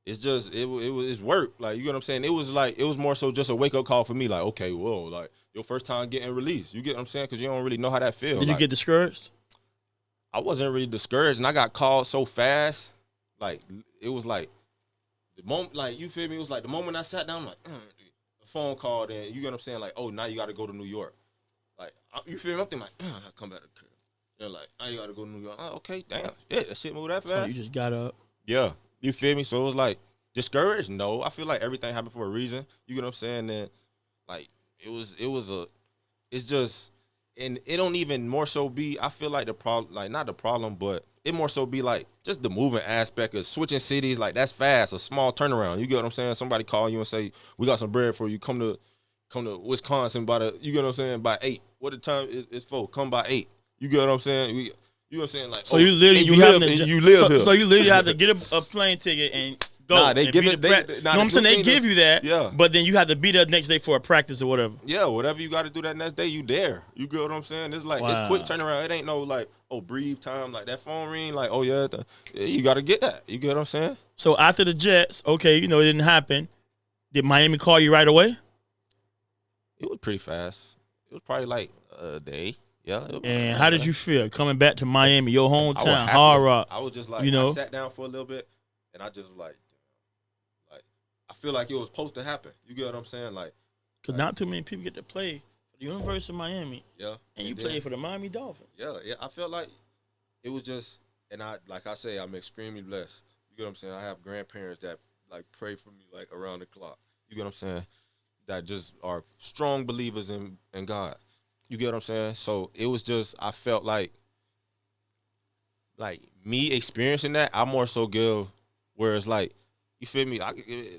it's just it's work. Like you get what I'm saying? It was more so just a wake up call for me. Like okay, whoa, like your first time getting released. You get what I'm saying? Because you don't really know how that feels. Did you get discouraged? I wasn't really discouraged, and I got called so fast. Like it was like the moment, like you feel me? It was like the moment I sat down, I'm like, a phone call, and you get what I'm saying? Like, oh, now you got to go to New York. Like you feel me? I'm thinking like, I come back to the crib. They're like, now you got to go to New York. Oh, okay, damn, yeah, that shit moved that fast. So you just got up. Yeah, you feel me? So it was like discouraged. No, I feel like everything happened for a reason. You get what I'm saying? And like it's just. And it don't even more so be, I feel like the problem, like not the problem, but it more so be like just the moving aspect of switching cities. Like that's fast, a small turnaround. You get what I'm saying? Somebody call you and say, we got some bread for you. Come to Wisconsin you get what I'm saying? By 8. What the time is for? Come by 8. You get what I'm saying? You know what I'm saying? Like, so you literally you live here. So you literally have to get a plane ticket and go. Nah, they give it. you know what I'm saying? They give you that. Yeah. But then you have to be there next day for a practice or whatever. Yeah, whatever you got to do that next day, you there. You get what I'm saying? It's like it's quick turnaround. It ain't no like breathe time, like that phone ring. Like you got to get that. You get what I'm saying? So after the Jets, okay, it didn't happen. Did Miami call you right away? It was pretty fast. It was probably like a day. Yeah. And how did you feel coming back to Miami, your hometown, Hard Rock? I was just like, I sat down for a little bit, and I just like I feel like it was supposed to happen. You get what I'm saying? Like, because not too many people get to play for the University of Miami. Yeah. And you play for the Miami Dolphins. Yeah. I felt like it was just, and like I say, I'm extremely blessed. You get what I'm saying? I have grandparents that like pray for me like around the clock. You get what I'm saying? That just are strong believers in God. You get what I'm saying? So it was just, I felt like me experiencing that, I more so give where it's like, you feel me?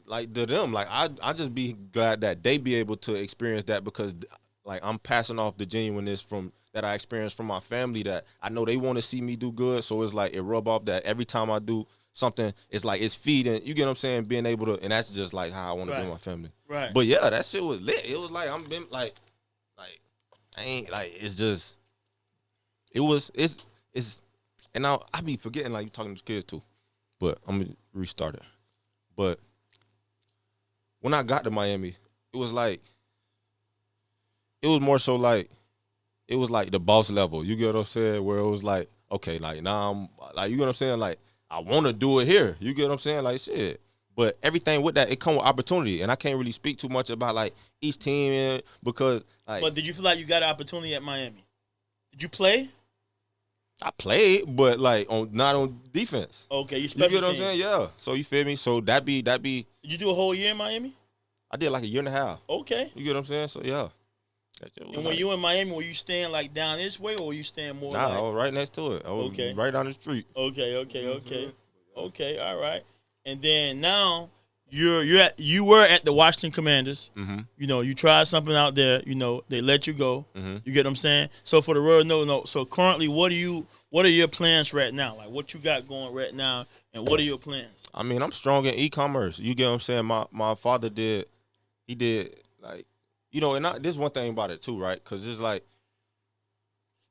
Like to them, like I just be glad that they be able to experience that, because like I'm passing off the genuineness from that I experienced from my family, that I know they want to see me do good. So it's like it rub off that every time I do something, it's like it's feeding. You get what I'm saying? Being able to, and that's just like how I want to be with my family. Right. But yeah, that shit was lit. It was like I'm been like I ain't like it's just it's and now I be forgetting like you talking to kids too, but I'm gonna restart it. But when I got to Miami, it was more so like it was like the boss level. You get what I'm saying? Where it was like, okay, like now I'm like, you get what I'm saying? Like I want to do it here. You get what I'm saying? Like shit. But everything with that, it come with opportunity, and I can't really speak too much about like each team because like. But did you feel like you got an opportunity at Miami? Did you play? I played, but like not on defense. Okay, you get what I'm saying? Yeah. So you feel me? So that be. Did you do a whole year in Miami? I did like a year and a half. Okay. You get what I'm saying? So yeah. And when you in Miami, were you staying like down this way, or were you staying more? Nah, I was right next to it. I was right down the street. Okay. Okay, all right. And then now you were at the Washington Commanders. Mm-hmm. You know, you tried something out there. You know, they let you go. Mm-hmm. You get what I'm saying? So for the world, no. So currently, what are your plans right now? Like, what you got going right now, and what are your plans? I mean, I'm strong in e-commerce. You get what I'm saying? My father did. He did, like, you know, and there's one thing about it too, right? Because it's like,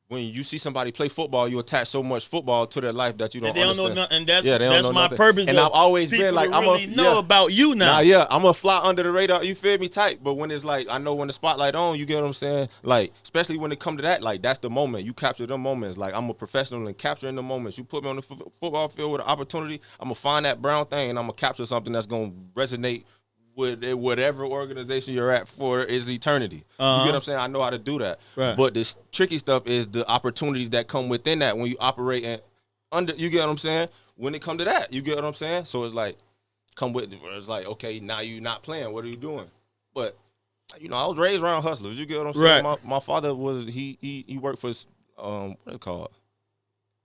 when you see somebody play football, you attach so much football to their life that you don't understand. They don't know nothing, and that's they don't know my nothing. purpose. And I've always people been like, to really know about you now. Nah, yeah, I'm gonna fly under the radar. You feel me, tight. But when it's like, I know when the spotlight on, you get what I'm saying. Like, especially when it come to that, like, that's the moment. You capture them moments. Like, I'm a professional in capturing the moments. You put me on the football field with an opportunity, I'm gonna find that brown thing and I'm gonna capture something that's gonna resonate with whatever organization you're at for is eternity. You get what I'm saying? I know how to do that. Right. But this tricky stuff is the opportunities that come within that when you operate under. You get what I'm saying? When it come to that, you get what I'm saying? So it's like, come with. It's like, okay, now you're not playing. What are you doing? But you know, I was raised around hustlers. You get what I'm saying? Right. My father was he worked for what it called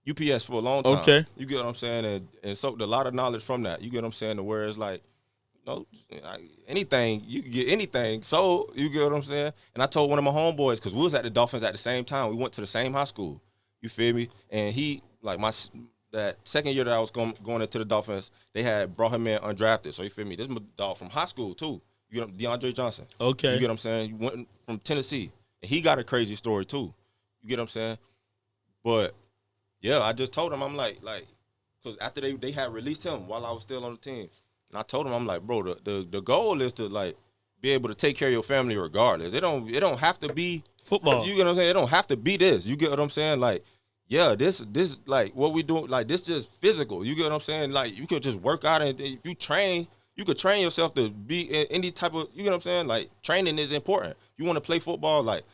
UPS for a long time. Okay. You get what I'm saying? And soaked a lot of knowledge from that. You get what I'm saying? To where it's like, no, anything, you can get anything. So, you get what I'm saying? And I told one of my homeboys, because we was at the Dolphins at the same time. We went to the same high school. You feel me? And he, like, that second year that I was going into the Dolphins, they had brought him in undrafted. So, you feel me? This is my dog from high school, too. You get DeAndre Johnson. Okay. You get what I'm saying? You went from Tennessee. And he got a crazy story, too. You get what I'm saying? But, yeah, I just told him, I'm like, because after they had released him while I was still on the team, and I told him, I'm like, bro, the goal is to, like, be able to take care of your family regardless. It don't have to be football. You get what I'm saying? It don't have to be this. You get what I'm saying? Like, yeah, this like what we do, like, this just physical. You get what I'm saying? Like, you could just work out, and if you train, you could train yourself to be in any type of, you get what I'm saying? Like, training is important. You want to play football, like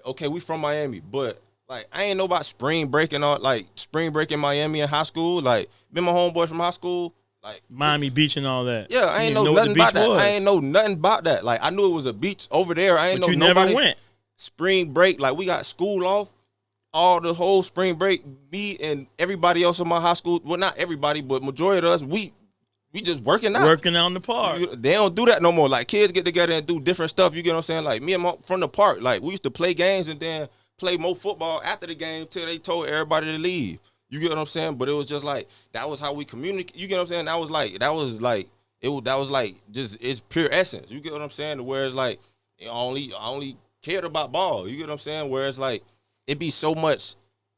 okay, we from Miami, but like, I ain't know about spring break and all, like, spring break in Miami in high school. Like, been my homeboys from high school. Like, Miami Beach and all that. Yeah, I ain't know nothing about that. I ain't know nothing about that. Like, I knew it was a beach over there. I ain't know nobody. Never went. Spring break, like, we got school off, all the whole spring break. Me and everybody else in my high school, well, not everybody, but majority of us, we just working out. Working out in the park. They don't do that no more. Like, kids get together and do different stuff. You get what I'm saying? Like, me and from the park, like, we used to play games and then play more football after the game till they told everybody to leave. You get what I'm saying? But it was just like, that was how we communicate. You get what I'm saying? That was like just, it's pure essence. You get what I'm saying? Where it's like, I only cared about ball. You get what I'm saying? Where it's like, it be so much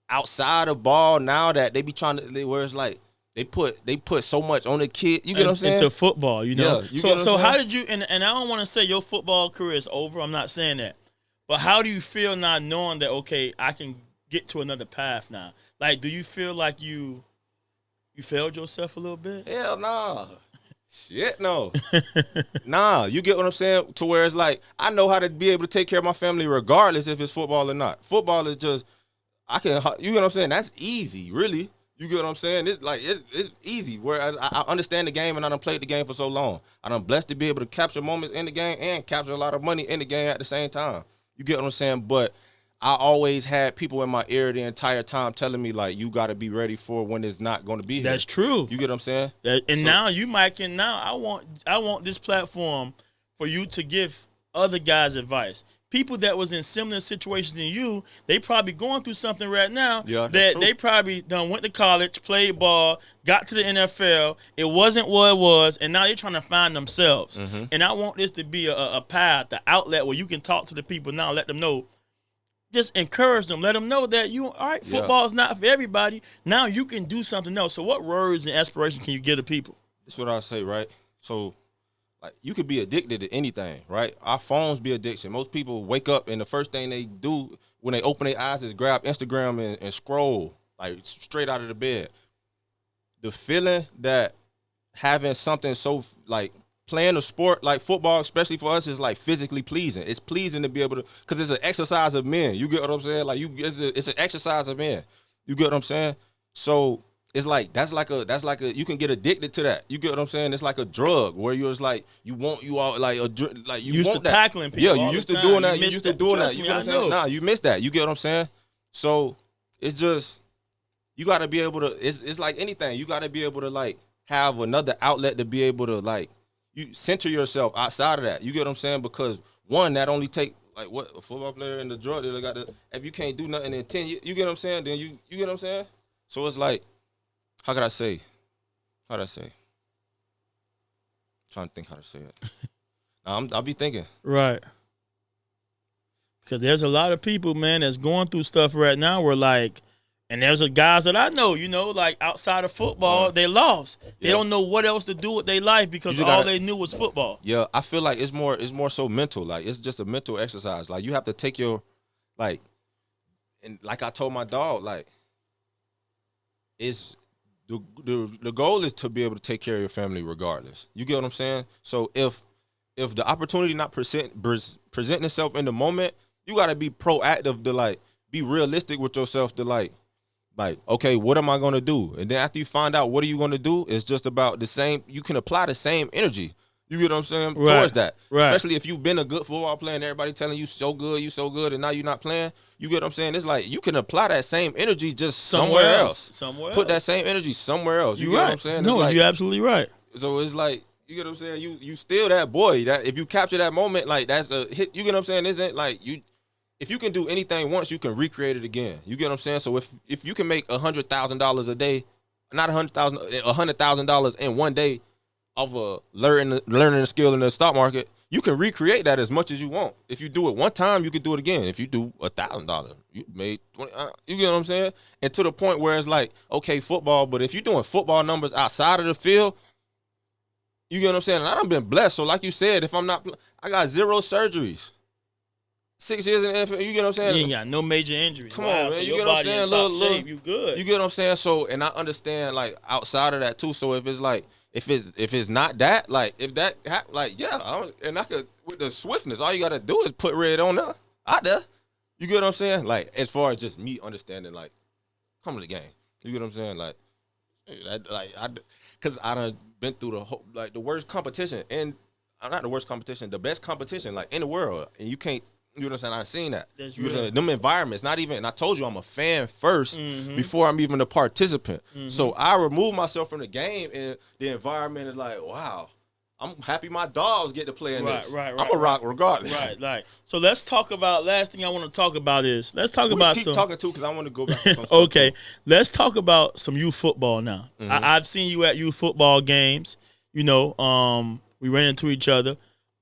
outside of ball now that they be trying to, where it's like, they put so much on the kid. You get what I'm saying? Into football, you know? Yeah, so how did you, and I don't want to say your football career is over. I'm not saying that. But how do you feel now knowing that, okay, I can get to another path now? Like, do you feel like you failed yourself a little bit? Hell nah. Shit, no. Nah, you get what I'm saying? To where it's like, I know how to be able to take care of my family regardless if it's football or not. Football is just, you get what I'm saying? That's easy, really. You get what I'm saying? It's like, it's easy. Where I understand the game and I done played the game for so long. I done blessed to be able to capture moments in the game and capture a lot of money in the game at the same time. You get what I'm saying? But I always had people in my ear the entire time telling me, like, you got to be ready for when it's not going to be here. That's true. You get what I'm saying? Now you might can. Now I want this platform for you to give other guys advice. People that was in similar situations than you, they probably going through something right now. Yeah, that they probably done went to college, played ball, got to the NFL. It wasn't what it was, and now they're trying to find themselves. Mm-hmm. And I want this to be a path, the outlet where you can talk to the people now, let them know. Just encourage them. Let them know that football is not for everybody. Now you can do something else. So what words and aspirations can you give to people? That's what I say, right? So, like, you could be addicted to anything, right? Our phones be addiction. Most people wake up and the first thing they do when they open their eyes is grab Instagram and scroll, like, straight out of the bed. The feeling that having something so, like, playing a sport like football, especially for us, is like physically pleasing. It's pleasing to be able to, because it's an exercise of men. You get what I'm saying? Like, it's an exercise of men. You get what I'm saying? So it's like that's like a you can get addicted to that. You get what I'm saying? It's like a drug where you're just like you used want to that. tackling people. Yeah, you used to doing that. You used to doing that. You get get what I'm saying? Nah, you missed that. You get what I'm saying? So it's just, you got to be able to. It's like anything. You got to be able to, like, have another outlet to be able to like you center yourself outside of that. You get what I'm saying? Because one, that only take like what a football player in the draw, they got the if you can't do nothing in 10 years, you get what I'm saying? Then you get what I'm saying? So it's like, how could I say? How'd I say? I'm trying to think how to say it. I'll be thinking. Right. Because there's a lot of people, man, that's going through stuff right now where like, and there's a guys that I know, like outside of football, they lost. They don't know what else to do with their life because all they knew was football. Yeah, I feel like it's more so mental. Like it's just a mental exercise. Like you have to take your like, and like I told my dog, like it's the goal is to be able to take care of your family regardless. You get what I'm saying? So if the opportunity not presenting itself in the moment, you got to be proactive to like be realistic with yourself to like, okay, what am I going to do? And then after you find out what are you going to do, it's just about the same. You can apply the same energy. You get what I'm saying? Right. Towards that. Right. Especially if you've been a good football player and everybody telling you so good, and now you're not playing. You get what I'm saying? It's like you can apply that same energy just somewhere else. Put that same energy somewhere else. You get what I'm saying? No, like, you're absolutely right. So it's like, you get what I'm saying? You still that boy. That if you capture that moment, like that's a hit. You get what I'm saying? Isn't like you. If you can do anything once, you can recreate it again. You get what I'm saying? So if you can make $100,000 a day, not $100,000 in one day off of learning a skill in the stock market, you can recreate that as much as you want. If you do it one time, you can do it again. If you do $1,000, you made 20. You get what I'm saying? And to the point where it's like, okay, football, but if you're doing football numbers outside of the field, you get what I'm saying? And I done been blessed. So like you said, if I'm not, I got 0 surgeries. 6 years in the NFL, you get what I'm saying? You ain't got no major injuries. Come on, man. So You get what I'm saying? Shape, you good. You get what I'm saying? So, and I understand like outside of that too. So if it's like, if it's not that, like if that, like yeah, and I could with the swiftness, all you gotta do is put red on there, out there. You get what I'm saying? Like as far as just me understanding, like coming to the game. You get what I'm saying? Like, because I done been through the whole, like the worst competition, and not the worst competition, the best competition like in the world, and you can't. You know what I'm saying? I've seen that. That's you know real. them environments, not even, and I told you I'm a fan first before I'm even a participant. So I remove myself from the game, and the environment is like, wow, I'm happy my dogs get to play in this. Right. I'm a rock regardless. Right. So let's talk about, last thing I want to talk about is, let's talk about keep talking too, because I want to go back to some stuff okay, too. Let's talk about some youth football now. I've seen you at youth football games. We ran into each other.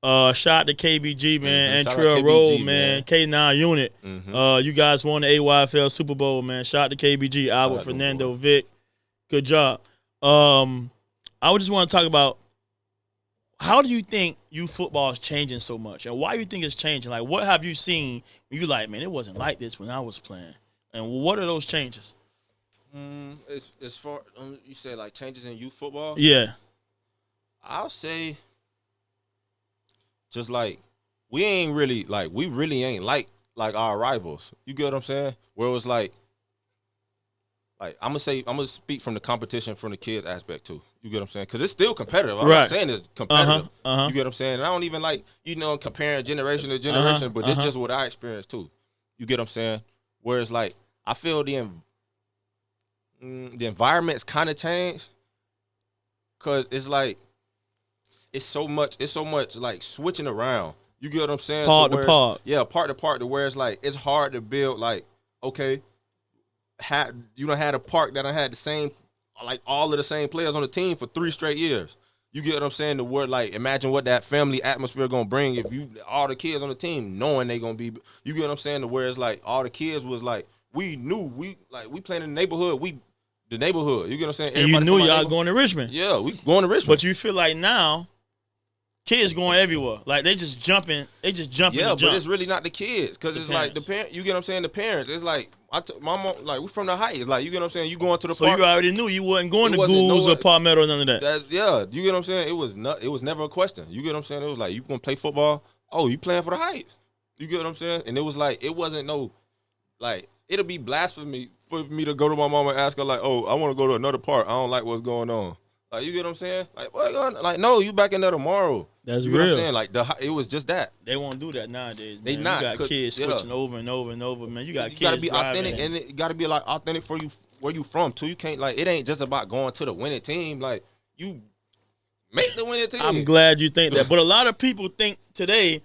Shout out to KBG, man, and Trail Road, man. K9 unit. You guys won the AYFL Super Bowl, man. Shout out to KBG, Albert, Fernando, Vic. Good job. I would just want to talk about, how do you think youth football is changing so much, and why do you think it's changing? Like, what have you seen when you like, man, it wasn't like this when I was playing, and what are those changes? As far you said like changes in youth football, Yeah, I'll say. Just like we really ain't like our rivals. You get what I'm saying? Where it was like I'm gonna speak from the competition from the kids aspect too. You get what I'm saying? Because it's still competitive. I'm not saying it's competitive. You get what I'm saying? And I don't even like comparing generation to generation, but this just what I experienced too. You get what I'm saying? Whereas like I feel the environment's kind of changed, because it's like. It's so much like switching around. You get what I'm saying? Part to part. Yeah, part to part to where it's like it's hard to build like, okay, you done had a park that I had the same, like all of the same players on the team for 3 straight years. You get what I'm saying? The word like imagine what that family atmosphere gonna bring if you all the kids on the team knowing they gonna be. You get what I'm saying? The where it's like all the kids was like we knew we playing in the neighborhood. The neighborhood. You get what I'm saying? And you knew y'all going to Richmond. Yeah, we going to Richmond. But you feel like now, kids going everywhere. Like they just jumping. Yeah, but it's really not the kids, because it's like the parent. You get what I'm saying? The parents. It's like my mom. Like we from the Heights. Like you get what I'm saying? You going to the so park. You already knew you wasn't going to Goulds or Palmetto or none of that. Yeah, you get what I'm saying? It was never a question. You get what I'm saying? It was like you gonna play football. Oh, you playing for the Heights? You get what I'm saying? And it was like it wasn't no like it'll be blasphemy for me to go to my mom and ask her like, oh, I want to go to another park. I don't like what's going on. Like you get what I'm saying? Like what? Like no, you back in there tomorrow. That's you real. Know what I'm saying? Like it was just that. They won't do that nowadays. Man. They not. You got kids switching over and over and over, man. You got kids gotta be driving authentic, and it gotta be like authentic for you where you from too. You can't like it ain't just about going to the winning team. Like you make the winning team. I'm glad you think that. But a lot of people think today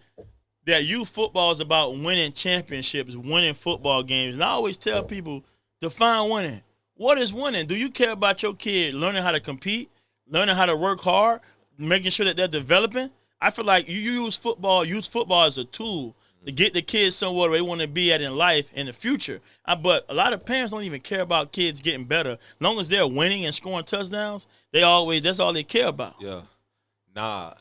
that youth football is about winning championships, winning football games. And I always tell people, define winning. What is winning? Do you care about your kid learning how to compete, learning how to work hard, making sure that they're developing? I feel like you use football as a tool to get the kids somewhere they want to be at in life in the future. But a lot of parents don't even care about kids getting better. As long as they're winning and scoring touchdowns, that's all they care about. Yeah. Nah.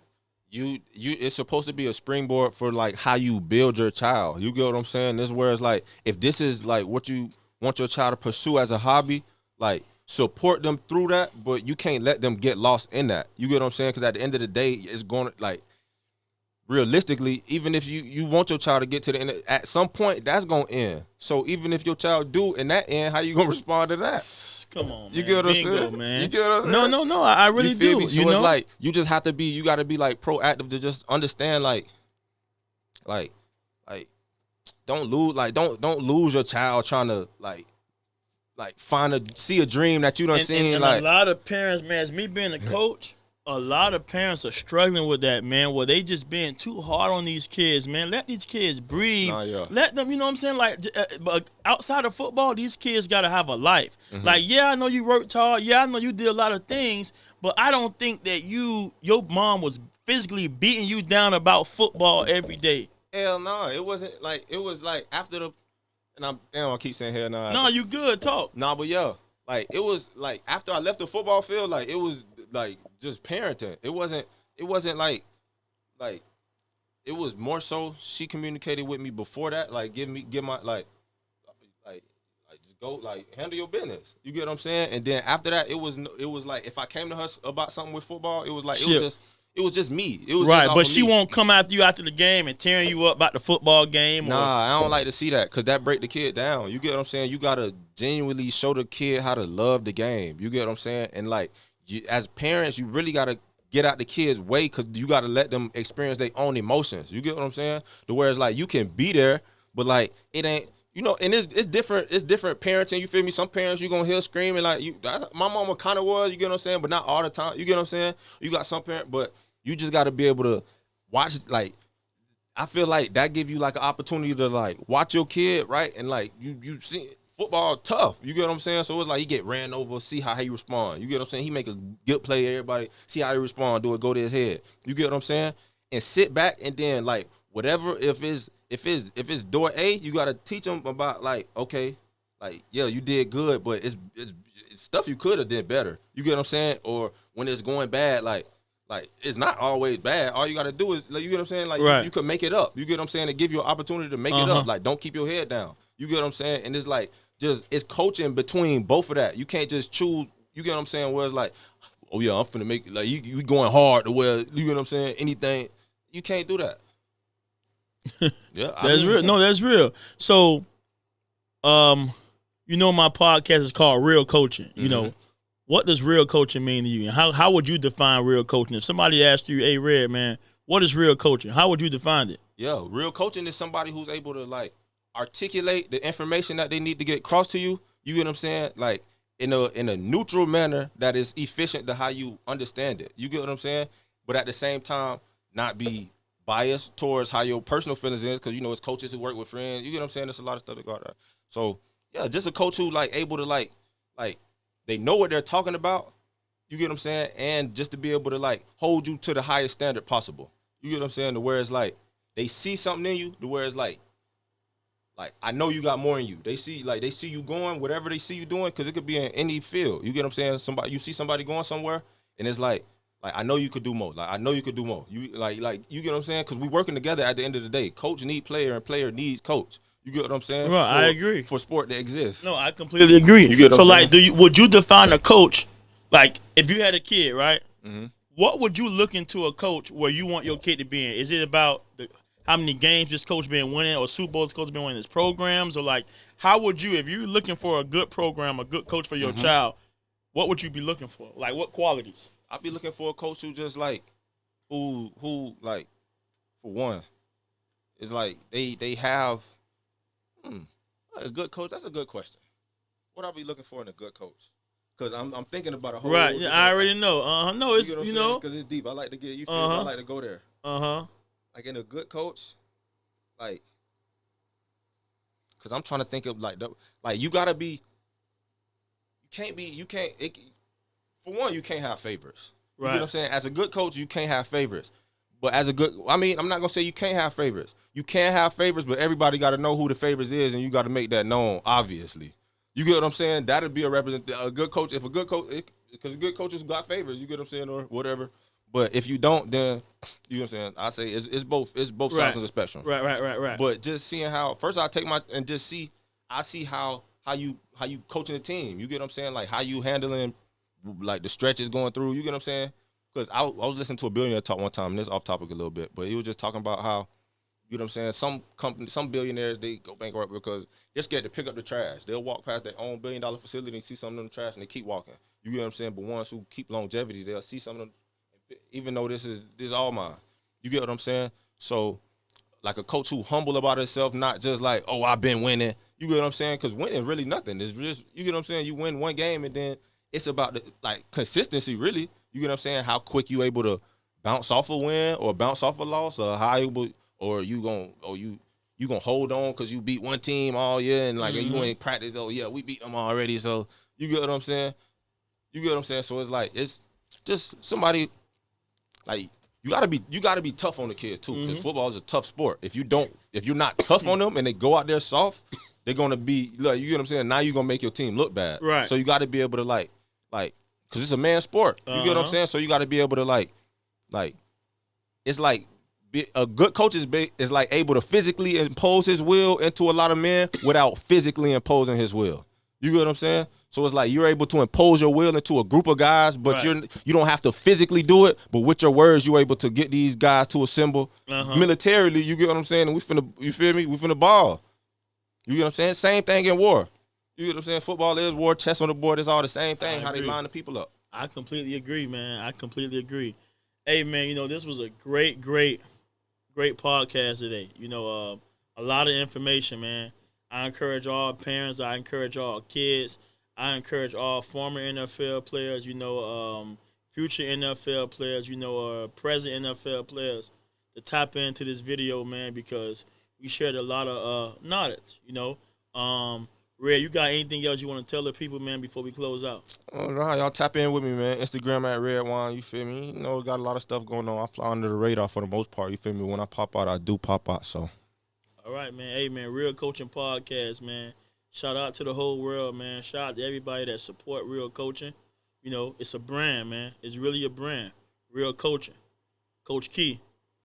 You it's supposed to be a springboard for like how you build your child. You get what I'm saying? This is where it's like, if this is like what you want your child to pursue as a hobby, like support them through that, but you can't let them get lost in that. You get what I'm saying? Because at the end of the day, it's going to, like, realistically, even if you want your child to get to the end, at some point that's gonna end. So even if your child do in that end, how you gonna respond to that? Come on, man. You get what I'm saying? Man. You get what I'm saying? No. I really do. Me? So it's like you just have to be. You got to be like proactive to just understand, like, don't lose your child trying to like see a dream that you done seen. And like a lot of parents, man, as me being a coach, a lot of parents are struggling with that, man, where they just being too hard on these kids, man. Let these kids breathe. Let them, you know what I'm saying? Like, but outside of football, these kids got to have a life. Like, yeah, I know you worked hard. Yeah, I know you did a lot of things, but I don't think that your mom was physically beating you down about football every day. Hell no. It wasn't like, it was like after the, and I keep saying hell no. No, you good, talk. Nah, but yeah, like it was like after I left the football field, like it was like just parenting. It wasn't like it was more so she communicated with me before that, like give my like just go, like, handle your business. You get what I'm saying? And then after that, it was like if I came to her about something with football, it was like it was just me. It was right, just but she me. won't come after you after the game and tearing you up about the football game. Nah, I don't like to see that because that break the kid down. You get what I'm saying? You gotta genuinely show the kid how to love the game. You get what I'm saying? And like, as parents, you really gotta get out the kids' way because you gotta let them experience their own emotions. You get what I'm saying? To where it's like you can be there, but like it ain't. You know, and it's different. It's different parenting. You feel me? Some parents you gonna hear screaming like my mama kind of was. You get what I'm saying? But not all the time. You get what I'm saying? You got some parents, but you just got to be able to watch. Like, I feel like that give you like an opportunity to like watch your kid, right? And like you see football tough. You get what I'm saying? So it's like he get ran over, see how he respond. You get what I'm saying? He make a good play. Everybody see how he respond. Do it go to his head. You get what I'm saying? And sit back and then like whatever if it's door A, you gotta teach them about like, okay, like, yeah, you did good, but it's stuff you could have did better. You get what I'm saying? Or when it's going bad, like it's not always bad. All you gotta do is, like, you get what I'm saying? Like right. you can make it up. You get what I'm saying? To give you an opportunity to make it up. Like, don't keep your head down. You get what I'm saying? And it's like it's coaching between both of that. You can't just choose. You get what I'm saying? Where it's like, oh yeah, I'm finna make it, like you going hard to where, you get what I'm saying? Anything, you can't do that. Yeah, that's real. No, that's real. So, you know, my podcast is called Real Coaching. You know, what does real coaching mean to you? And how would you define real coaching? If somebody asked you, "Hey, Red, man, what is real coaching?" How would you define it? Yeah, real coaching is somebody who's able to like articulate the information that they need to get across to you. You get what I'm saying? Like in a neutral manner that is efficient to how you understand it. You get what I'm saying? But at the same time, not be biased towards how your personal feelings is, because you know it's coaches who work with friends. You get what I'm saying? There's a lot of stuff that go out there. So yeah, just a coach who like able to like they know what they're talking about. You get what I'm saying? And just to be able to like hold you to the highest standard possible. You get what I'm saying? To where it's like they see something in you. To where it's like I know you got more in you. They see you going whatever they see you doing, because it could be in any field. You get what I'm saying? You see somebody going somewhere, and it's like I know you could do more. Like I know you could do more. You like you get what I'm saying? Because we working together at the end of the day. Coach need player and player needs coach. You get what I'm saying? Right, I agree. For sport to exist. No, I completely agree. You get what so I'm like, saying? would you define a coach like if you had a kid, right? Mm-hmm. What would you look into a coach where you want your kid to be in? Is it about how many games this coach been winning, or Super Bowls coach been winning his programs, or like how would you, if you're looking for a good program, a good coach for your child, what would you be looking for? Like what qualities? I'd be looking for a coach who just like who like, for one, is like they have a good coach. That's a good question. What I'll be looking for in a good coach? Because I'm thinking about a whole. Right. Yeah, I already know. No, You it's get what I'm you saying? know. Because it's deep. I like to get you. Feel me? I like to go there. Uh-huh. Like in a good coach, like, because I'm trying to think of like you gotta be. You can't. For one, you can't have favorites. You Right. get what I'm saying? As a good coach, you can't have favorites. But as a good, I mean, I'm not gonna say you can't have favorites. You can't have favorites, but everybody got to know who the favorites is, and you got to make that known. Obviously, you get what I'm saying. That'd be a good coach. If a good coach, because good coaches got favorites, you get what I'm saying, or whatever. But if you don't, then you know what I'm saying. I say it's both Right. sides of the spectrum. Right. But just seeing how first I take my and just see I see how you coaching the team. You get what I'm saying? Like how you handling like the stretches going through. You get what I'm saying? Because I was listening to a billionaire talk one time, and this off topic a little bit, but he was just talking about how, you know what I'm saying, some billionaires, they go bankrupt because they're scared to pick up the trash. They'll walk past their own $1 billion facility and see something in the trash and they keep walking. You get what I'm saying? But ones who keep longevity, they'll see something, even though this is all mine. You get what I'm saying? So, like a coach who humble about himself, not just like, oh, I've been winning. You get what I'm saying? Because winning is really nothing. It's just, you get what I'm saying? You win one game and then it's about the consistency, really. You get what I'm saying? How quick you able to bounce off a win or bounce off a loss, or how able, or you gonna hold on because you beat one team all year and you ain't practice. Oh yeah, we beat them already. So you get what I'm saying? You get what I'm saying? So it's like it's just somebody like you gotta be tough on the kids too, because football is a tough sport. If you're not tough on them and they go out there soft, they're gonna be like, you get what I'm saying? Now you're gonna make your team look bad. Right. So you gotta be able to like because it's a man's sport. You get what I'm saying? So you got to be able to like, it's like a good coach is like able to physically impose his will into a lot of men without physically imposing his will. You get what I'm saying? So it's like you're able to impose your will into a group of guys, but you don't have to physically do it. But with your words, you're able to get these guys to assemble militarily. You get what I'm saying? And you feel me? We finna ball. You get what I'm saying? Same thing in war. You get what I'm saying? Football is war. Chess on the board is all the same thing. How they line the people up. I completely agree, man. I completely agree. Hey, man, this was a great podcast today. A lot of information, man. I encourage all parents. I encourage all kids. I encourage all former NFL players, future NFL players, present NFL players to tap into this video, man, because we shared a lot of knowledge, Red, you got anything else you want to tell the people, man, before we close out? Oh, no, y'all tap in with me, man. Instagram at Redwine, you feel me? Got a lot of stuff going on. I fly under the radar for the most part, you feel me? When I pop out, I do pop out, so. All right, man. Hey, man, Real Coaching Podcast, man. Shout out to the whole world, man. Shout out to everybody that support Real Coaching. It's a brand, man. It's really a brand. Real Coaching. Coach Key.